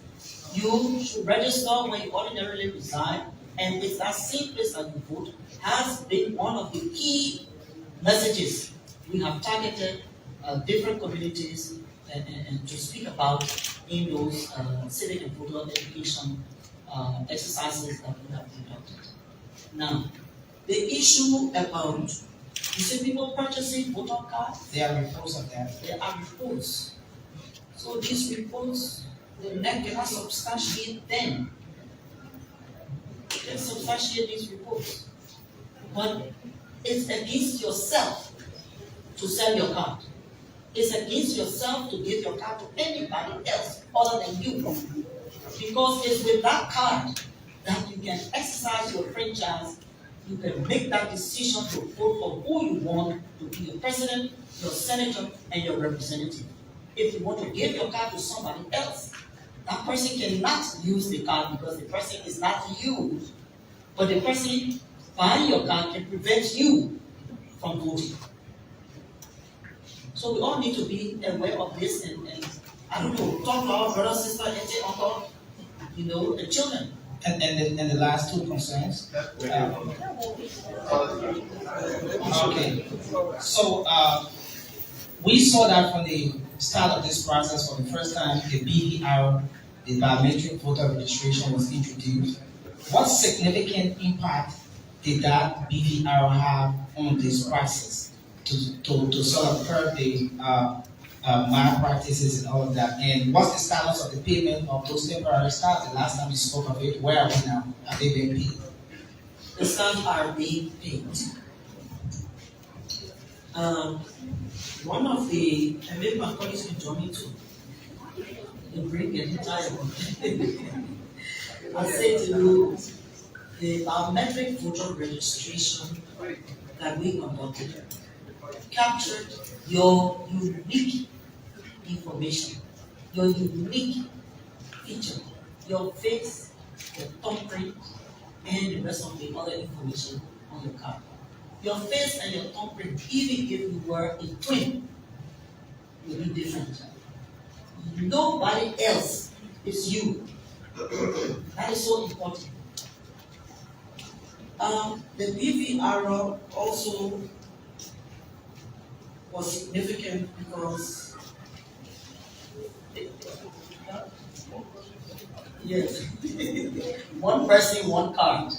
you should register where you ordinarily reside, and it's that same place that you vote has been one of the key messages we have targeted different communities and to speak about in those civic and voter education exercises that we have conducted. Now, the issue about, you see people purchasing voter cards? There are reports of that. There are reports. So these reports, the NEC cannot substantiate them. They can substantiate these reports. But it's against yourself to sell your card. It's against yourself to give your card to anybody else other than you. Because it's with that card that you can exercise your franchise, you can make that decision to vote for who you want to be your president, your senator, and your representative. If you want to give your card to somebody else, that person cannot use the card because the person is not you. But the person buying your card can prevent you from voting. So we all need to be aware of this and I don't know, talk to our brother, sister, auntie, uncle, you know, the children. And the last two concerns. Okay. So we saw that from the start of this process, for the first time, the BVR, the biometric voter registration, was introduced. What significant impact did that BVR have on this process to sort of curb the malpractices and all of that? And what's the status of the payment of those temporary staff? The last time we spoke of it, where are we now? Are they being paid? The staff are being paid. One of the, and maybe my colleagues can join me too, in bring an entire one. I say to you, The biometric voter registration that we conducted captured your unique information, your unique feature, your face, your thumbprint, and the rest of the other information on your card. Your face and your thumbprint, even if you were a twin, will be different. Nobody else is you. That is so important. The BVR also was significant because yes, one person, one card.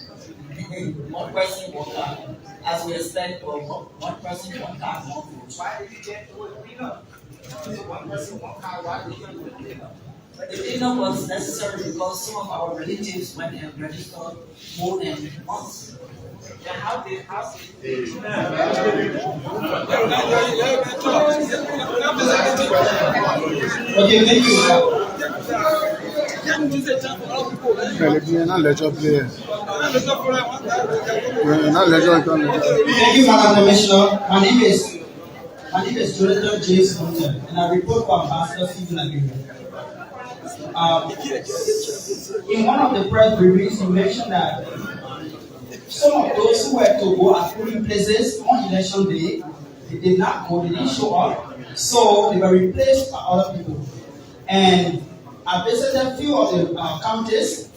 One person, one card. As we expect, one person, one card, one vote. Why did you get to a cleanup? One person, one card. Why did you get to a cleanup? The cleanup was necessary because some of our relatives went and registered more than once. Yeah, how did Okay, thank you. Thank you, Madam Commissioner. My name is Jonathan James Hunter, and I report for Ambassador Stephen Aguirre. In one of the press briefings, you mentioned that some of those who were to go at polling places on election day, they did not go, they didn't show up, so they were replaced by other people. And I visited a few of the counties.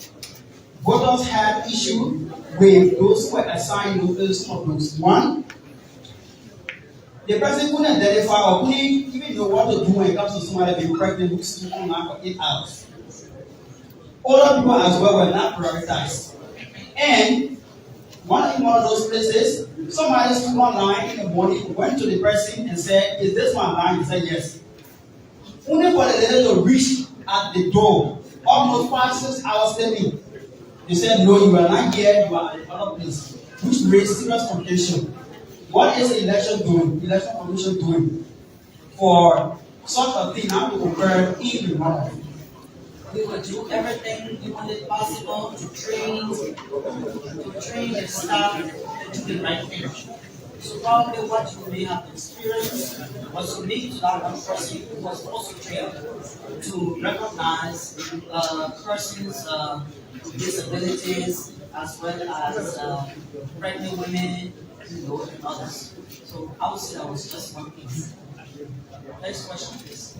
Voters had issue with those who were assigned some of those. One, the person couldn't identify or couldn't even know what to do when it comes to somebody being pregnant who's still for 8 hours. Other people as well were not prioritized. And in one of those places, somebody stood online in the morning, went to the person and said, "Is this my line?" He said, "Yes." Only for the letter to reach at the door, almost 5-6 hours later, they said, "No, you are not here, you are at another place," which raised serious contention. What is the election commission doing for such a thing not to occur in the runoff? We will do everything humanly possible to train the staff to do the right thing. So probably what you may have experienced was unique to that one person who was also trained to recognize persons' disabilities as well as pregnant women, and others. So I would say that was just one piece. Next question, please.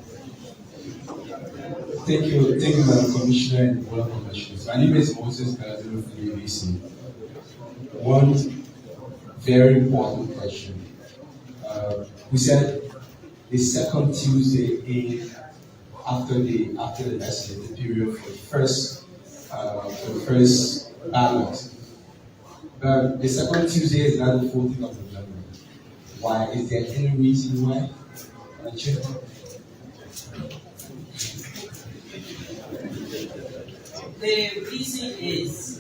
Thank you, Madam Commissioner and Board of Commissioners. My name is Moses Kazim from the ABC. One very important question. We said the second Tuesday after the legislative period for the first ballot. But the second Tuesday is not the 14th of November. Why? Is there any reason why? The reason is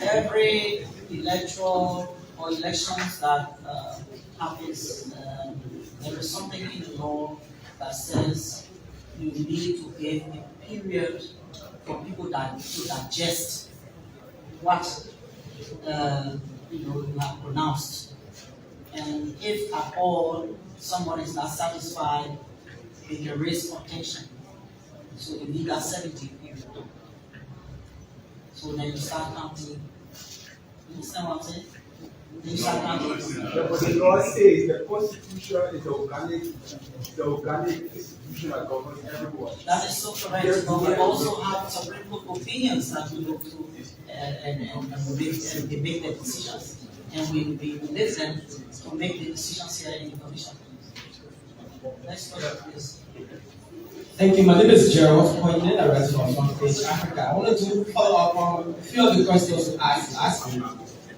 every electoral or elections that happens, there is something in the law that says you need to give a period for people to digest what you have pronounced, and if at all someone is not satisfied, they can raise contention. So you need that 70 period. So then you start counting. You understand what I'm saying? Then you start counting. But the law says the Constitution is the organic institution that governs everyone. That is so correct. But we also have Supreme Court opinions that we look to and they make the decisions. And we listen to make the decisions here in the Commission. Next question, please. Thank you. My name is Gerald Pointed, a resident from Front Africa. I wanted to follow up on a few of the questions I asked you.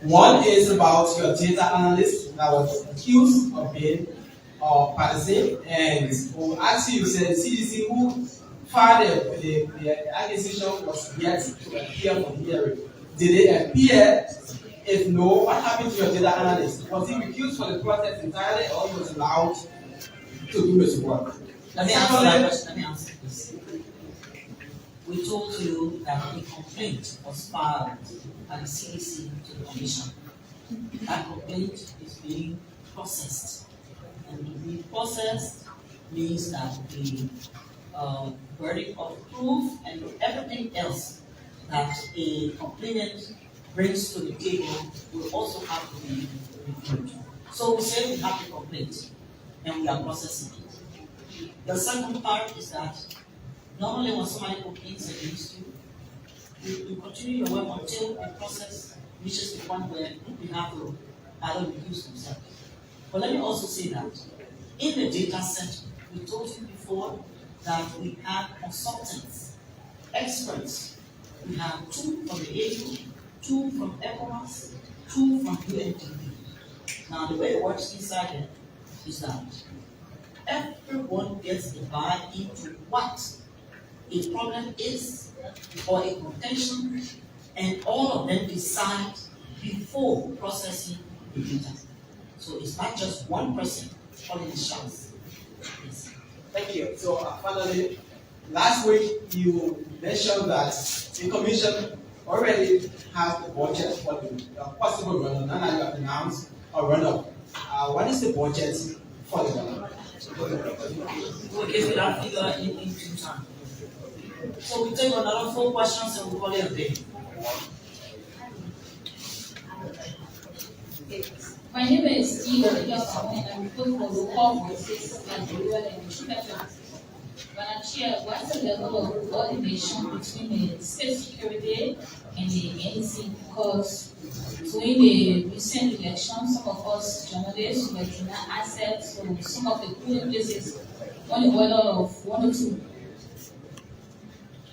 One is about your data analyst that was accused of being partisan, and who actually said CDC who filed the accusation was yet to appear for hearing. Did it appear? If no, what happened to your data analyst? Was he recused for the process entirely, or he was allowed to do his work? Let me answer this. we told you that a complaint was filed by the CDC to the Commission. That complaint is being processed. And to be processed means that the burden of proof and everything else that a complainant brings to the table will also have to be reviewed. So we say we have a complaint and we are processing it. The second part is that normally when somebody complains against you, you continue your work until the process reaches the point where you have to either reduce themselves. But let me also say that in the data center, we told you before that we have consultants, experts. We have 2 from the AU, 2 from ECOWAS, 2 from UNDP. Now the way it works inside it is that everyone gets a buy into what a problem is or a contention, and all of them decide before processing the data. So it's not just one person calling the shots. Yes. Thank you. So finally, last week you mentioned that the Commission already has the budget for the possible run-up. Now you have announced a run-up. What is the budget for the run-up? We'll give you that figure in due time. So we take another 4 questions and we'll call it a day. My name is Eva Young, and I'm looking for local voices and rural and independent. Madam Chair, what's the level of coordination between the state security and the NEC? Because during the recent elections, some of us journalists were denied access to some of the polling places on the order of 1 or 2.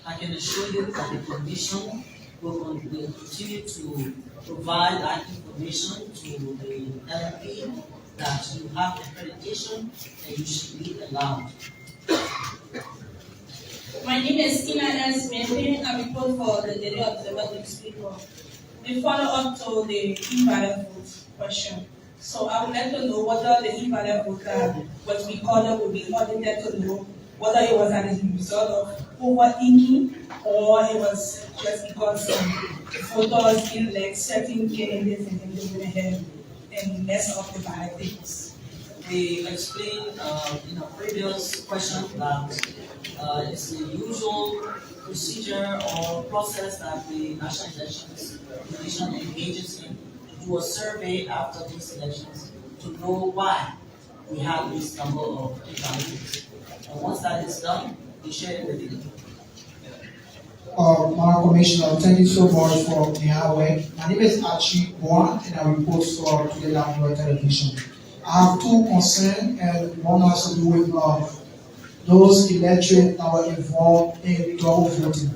I can assure you that the Commission will continue to provide that information to the LMP that you have accreditation and you should be allowed. My name is Tina S. Membe. I report for the Daily Observer newspaper. We follow up to the invalid vote question. So I would like to know whether the invalid vote was recorded will be audited to know whether it was as a result of overthinking or it was just because voters didn't like certain candidates and then they went ahead and messed up the ballot papers. We explained in a previous question that it's the usual procedure or process that the National Elections Commission engages in to do a survey after these elections to know why we have this number of invalid. And once that is done, we share it with you. Madam Commissioner, thank you so much for the hard work. My name is Archie Boan, and I report for Together on Television. I have 2 concerns, and one has to do with those electorate that were involved in double voting.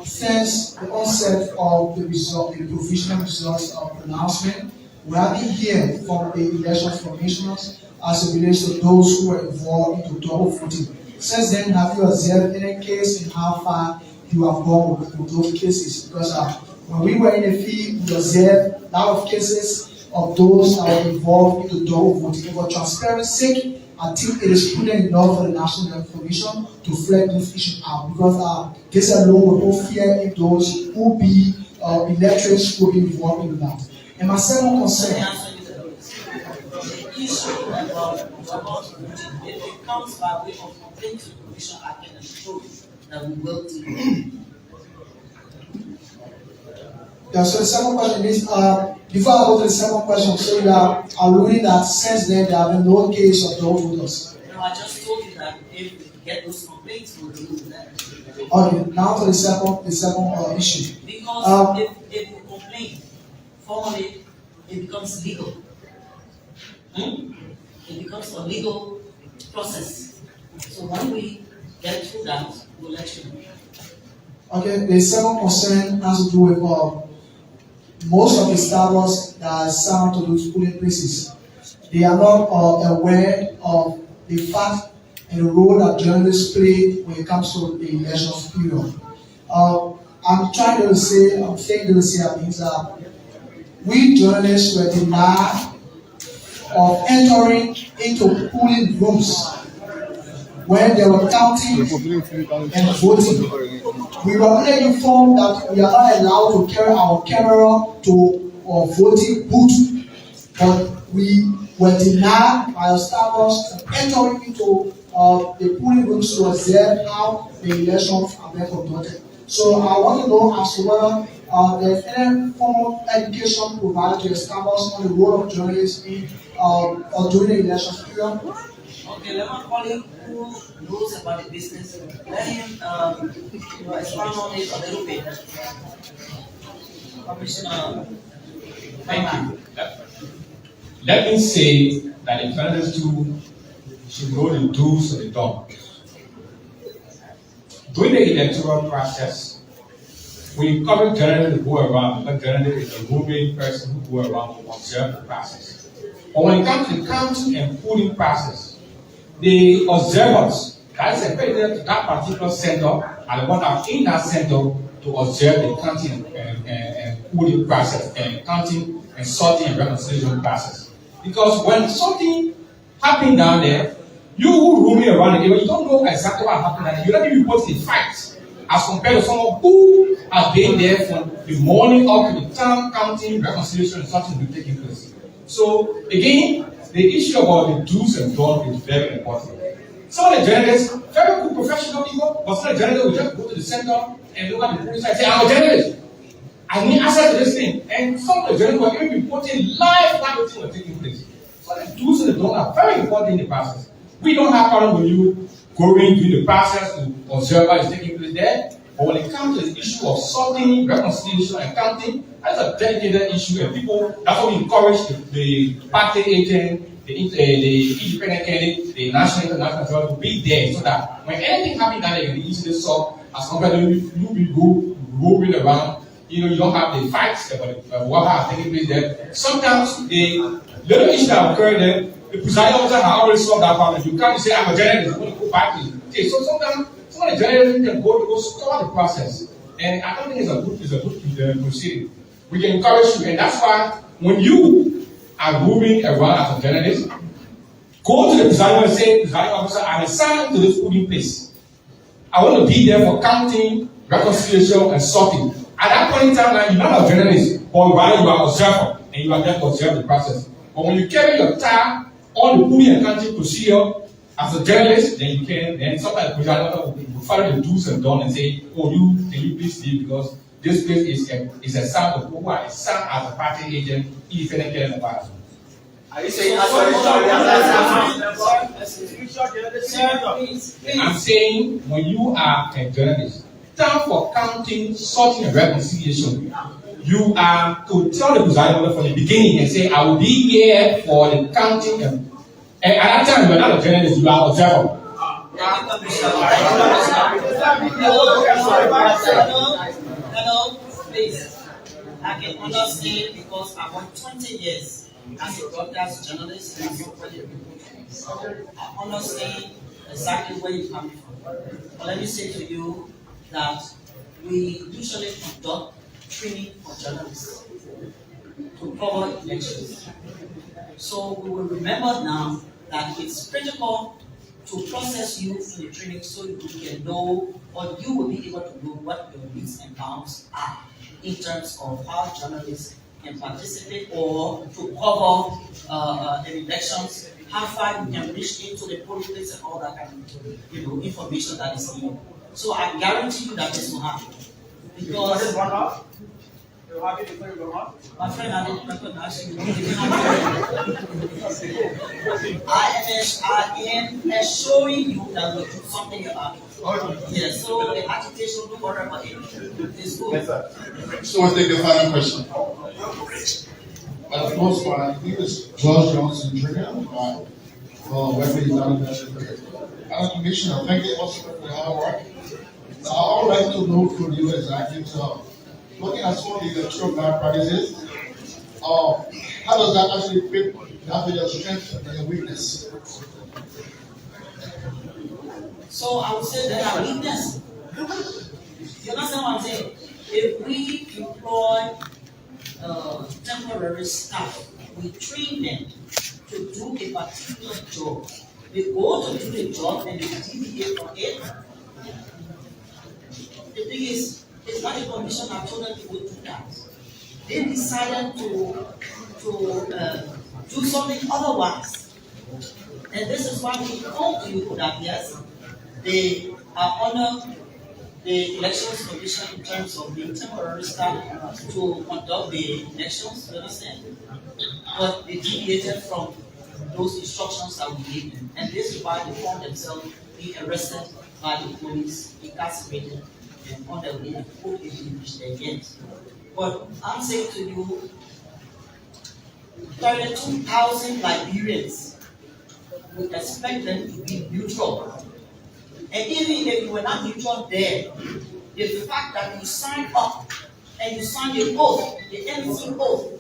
Since the onset of the result, the provisional results of pronouncement, we have been hearing from the election commissioners as it relates to those who were involved into double voting. Since then, have you observed any case and how far you have gone with those cases? Because when we were in the field, we observed a lot of cases of those that were involved into double voting. For transparency's sake, I think it is prudent enough for the National Elections Commission to flag this issue out, because this alone will put fear in those who be electors who will be involved in that. And my second concern. The issue about voting, if it comes by way of complaint to the Commission, I can assure you that we will deal with it. Yeah, so the second question is, before I go to the second question, so you are alluding that since then there have been no case of double voters. No, I just told you that if we get those complaints, we'll deal with them. Okay, now to the second issue. Because if you complain formally, it becomes legal. It becomes a legal process. So when we get through that, we'll let you know. Okay, the second concern has to do with most of the starters that are assigned to those polling places. They are not aware of the fact and the role that journalists play when it comes to the elections period. I'm saying to say that we journalists were denied of entering into polling rooms when they were counting and voting. We were only informed that we are not allowed to carry our camera to voting booth, but we were denied by our staffers entering into the polling rooms to observe how the elections are being conducted. So I want to know as to whether there's any formal education provided to the staffers on the role of journalists in or during the elections period. Okay, let my colleague who knows about the business, let him expand on it a little bit. Commissioner. Thank you. Let me say that the candidates too should know the do's and the don'ts. During the electoral process, we encourage journalists to go around, because journalists is a roving person who go around to observe the process. But when it comes to the counting and polling process, the observers, that is accredited to that particular center, are the ones that are in that center to observe the counting and polling process, and counting and sorting and reconciliation process. Because when something happens down there, you who roaming around the area, you don't know exactly what happened down there. You let me report the facts as compared to someone who has been there from the morning up to the time counting, reconciliation, and sorting will be taking place. So again, the issue about the do's and don'ts is very important. Some of the journalists, very good professional people, but some of the journalists will just go to the center and look at the police and say, I'm a journalist. I need access to this thing. And some of the journalists were even reporting live what the thing was taking place. So the do's and the don'ts are very important in the process. We don't have problem with you going through the process to observe what is taking place there. But when it comes to the issue of sorting, reconciliation, and counting, that's a dedicated issue, and people, that's what we encourage the party agent, the independent candidate, the national international to be there, so that when anything happens down there, you can easily solve as compared to you roving around. You know, you don't have the facts about what has taken place there. Sometimes the little issue that occurred there, the presiding officer has already solved that problem. You can't say, I'm a journalist, I'm going to go back to it. Okay, so sometimes some of the journalists can go start the process. And I don't think it's a good proceeding. We can encourage you, and that's why when you are moving around as a journalist, go to the presiding officer and say, presiding officer, I'm assigned to this polling place. I want to be there for counting, reconciliation, and sorting. At that point in time, you're not a journalist, but rather you are an observer, and you are there to observe the process. But when you carry your tag on the polling and counting procedure as a journalist, then sometimes the presiding officer will follow the do's and don'ts and say, oh, can you please leave, because this place is a sound of people who are assigned as a party agent, independent candidate of ours. Are you saying I'm saying when you are a journalist, time for counting, sorting, and reconciliation, you are to tell the presiding officer from the beginning and say, I will be here for the counting, and at that time you are not a journalist, you are an observer. Hello, please. I can understand because I worked 20 years as a broadcast journalist and somebody reporter. I understand exactly where you're coming from. But let me say to you that we usually conduct training for journalists to cover elections. So we will remember now that it's critical to process you in the training so you can know, or you will be able to know what your needs and bounds are in terms of how journalists can participate or to cover the elections, how far you can reach into the polling place and all that kind of information that is needed. So I guarantee you that this will happen. Because my friend, I didn't recognize you. I am assuring you that we'll do something about it. Yes, so the agitation, don't worry about it. It's good. Yes, sir. So we'll take the final question. The first one, I think it's George Johnson Jr. Whether he's not a commissioner, thank you also for the hard work. Now, I would like to know from you exactly, looking at some of the electoral bad practices, how does that actually fit that with your strength and your weakness? So I would say there are weaknesses. You understand what I'm saying? If we employ temporary staff, we train them to do a particular job, They go to do the job and they deviate from it. The thing is, it's not the commission that told them to go do that. They decided to do something otherwise. And this is why we come to you that yes, they are under the Elections Commission in terms of being temporary staff to conduct the elections, you understand? But they deviated from those instructions that we gave them. And this is why they found themselves being arrested by the police, incarcerated, and on their way to court if they reach their gains. But I'm saying to you, 32,000 Liberians would expect them to be neutral. And even if you were not neutral there, the fact that you signed up and you signed the oath, the NEC oath,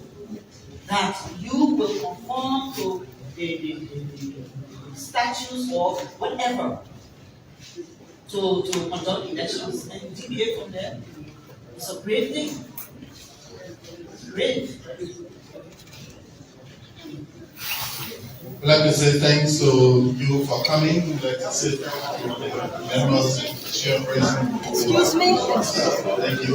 that you will conform to the statutes or whatever to conduct elections and deviate from there, it's a great thing. Great. I'd like to say thanks to you for coming. I'd like to say thanks to the members and chairperson. Excuse me? Thank you.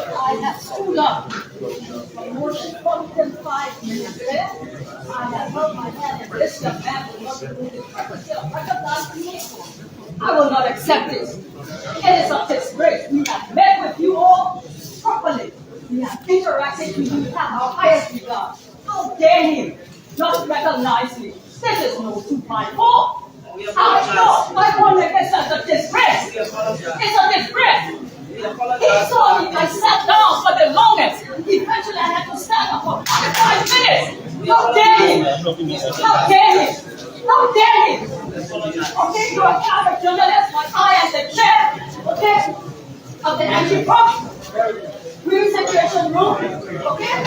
I have stood up for more than 45 minutes there. I have held my head and this young man will not remove it. Recognize me. I will not accept it. It is a disgrace. We have met with you all properly. We have interacted with you. We have our highest regard. How dare him not recognize me? This is no 254. I know my point against us a disgrace. It's a disgrace. He saw me. I sat down for the longest. Eventually, I had to stand up for 45 minutes. How dare him? How dare him? How dare him? Okay, you're a private journalist, but I am the chair, okay, of the anti-corruption situation room, okay?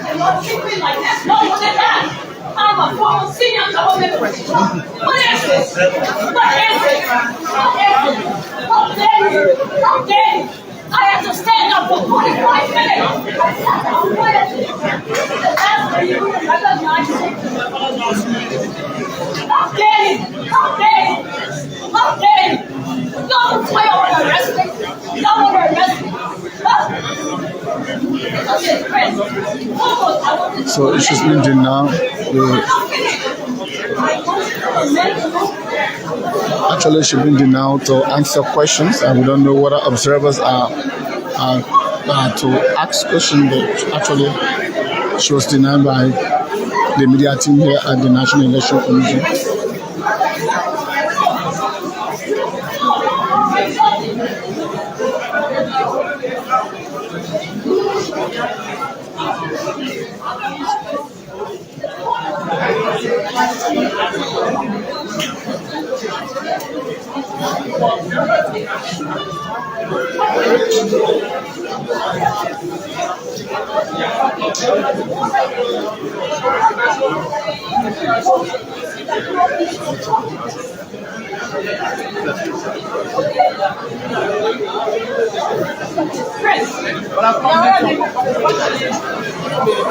And not treat me like this. No more than that. I'm a former senior government official. What is this? What is it? What is it? How dare you? How dare you? I had to stand up for 45 minutes. I sat down quietly. And that's where you would recognize me. How dare you? How dare you? How dare you? Don't say I want to arrest me. Don't want to arrest me. So she's been denounced. Actually, she's been denounced to answer questions, and we don't know whether observers are to ask questions. But actually, she was denied by the media team here at the National Election Commission.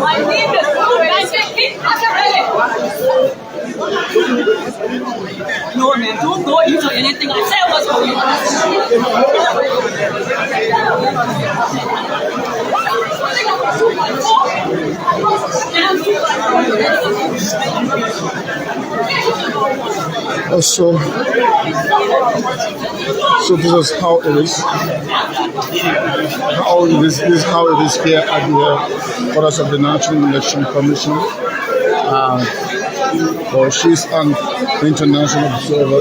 My name is no, man, don't go into anything I said was going So this is how it is. This is how it is here at the quarters of the National Election Commission. Well, she's an international observer,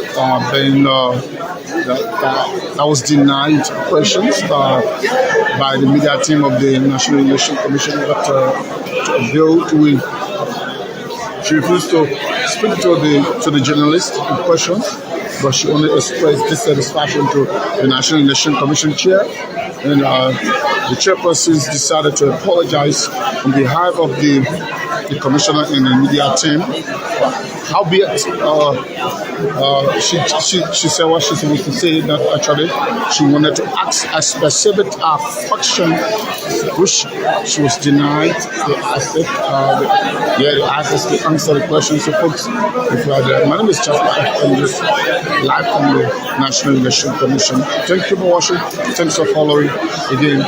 that was denied questions by the media team of the National Election Commission, but to build with. She refused to speak to the journalist in questions, but she only expressed dissatisfaction to the National Election Commission chair, and the chairperson decided to apologize on behalf of the the commissioner and the media team. Howbeit, she said what she's supposed to say, that actually she wanted to ask a specific question, which she was denied the access to answer the question. So folks, if you are there, my name is Jasper, and just live from the National Election Commission. Thank you for watching. Thanks for following again.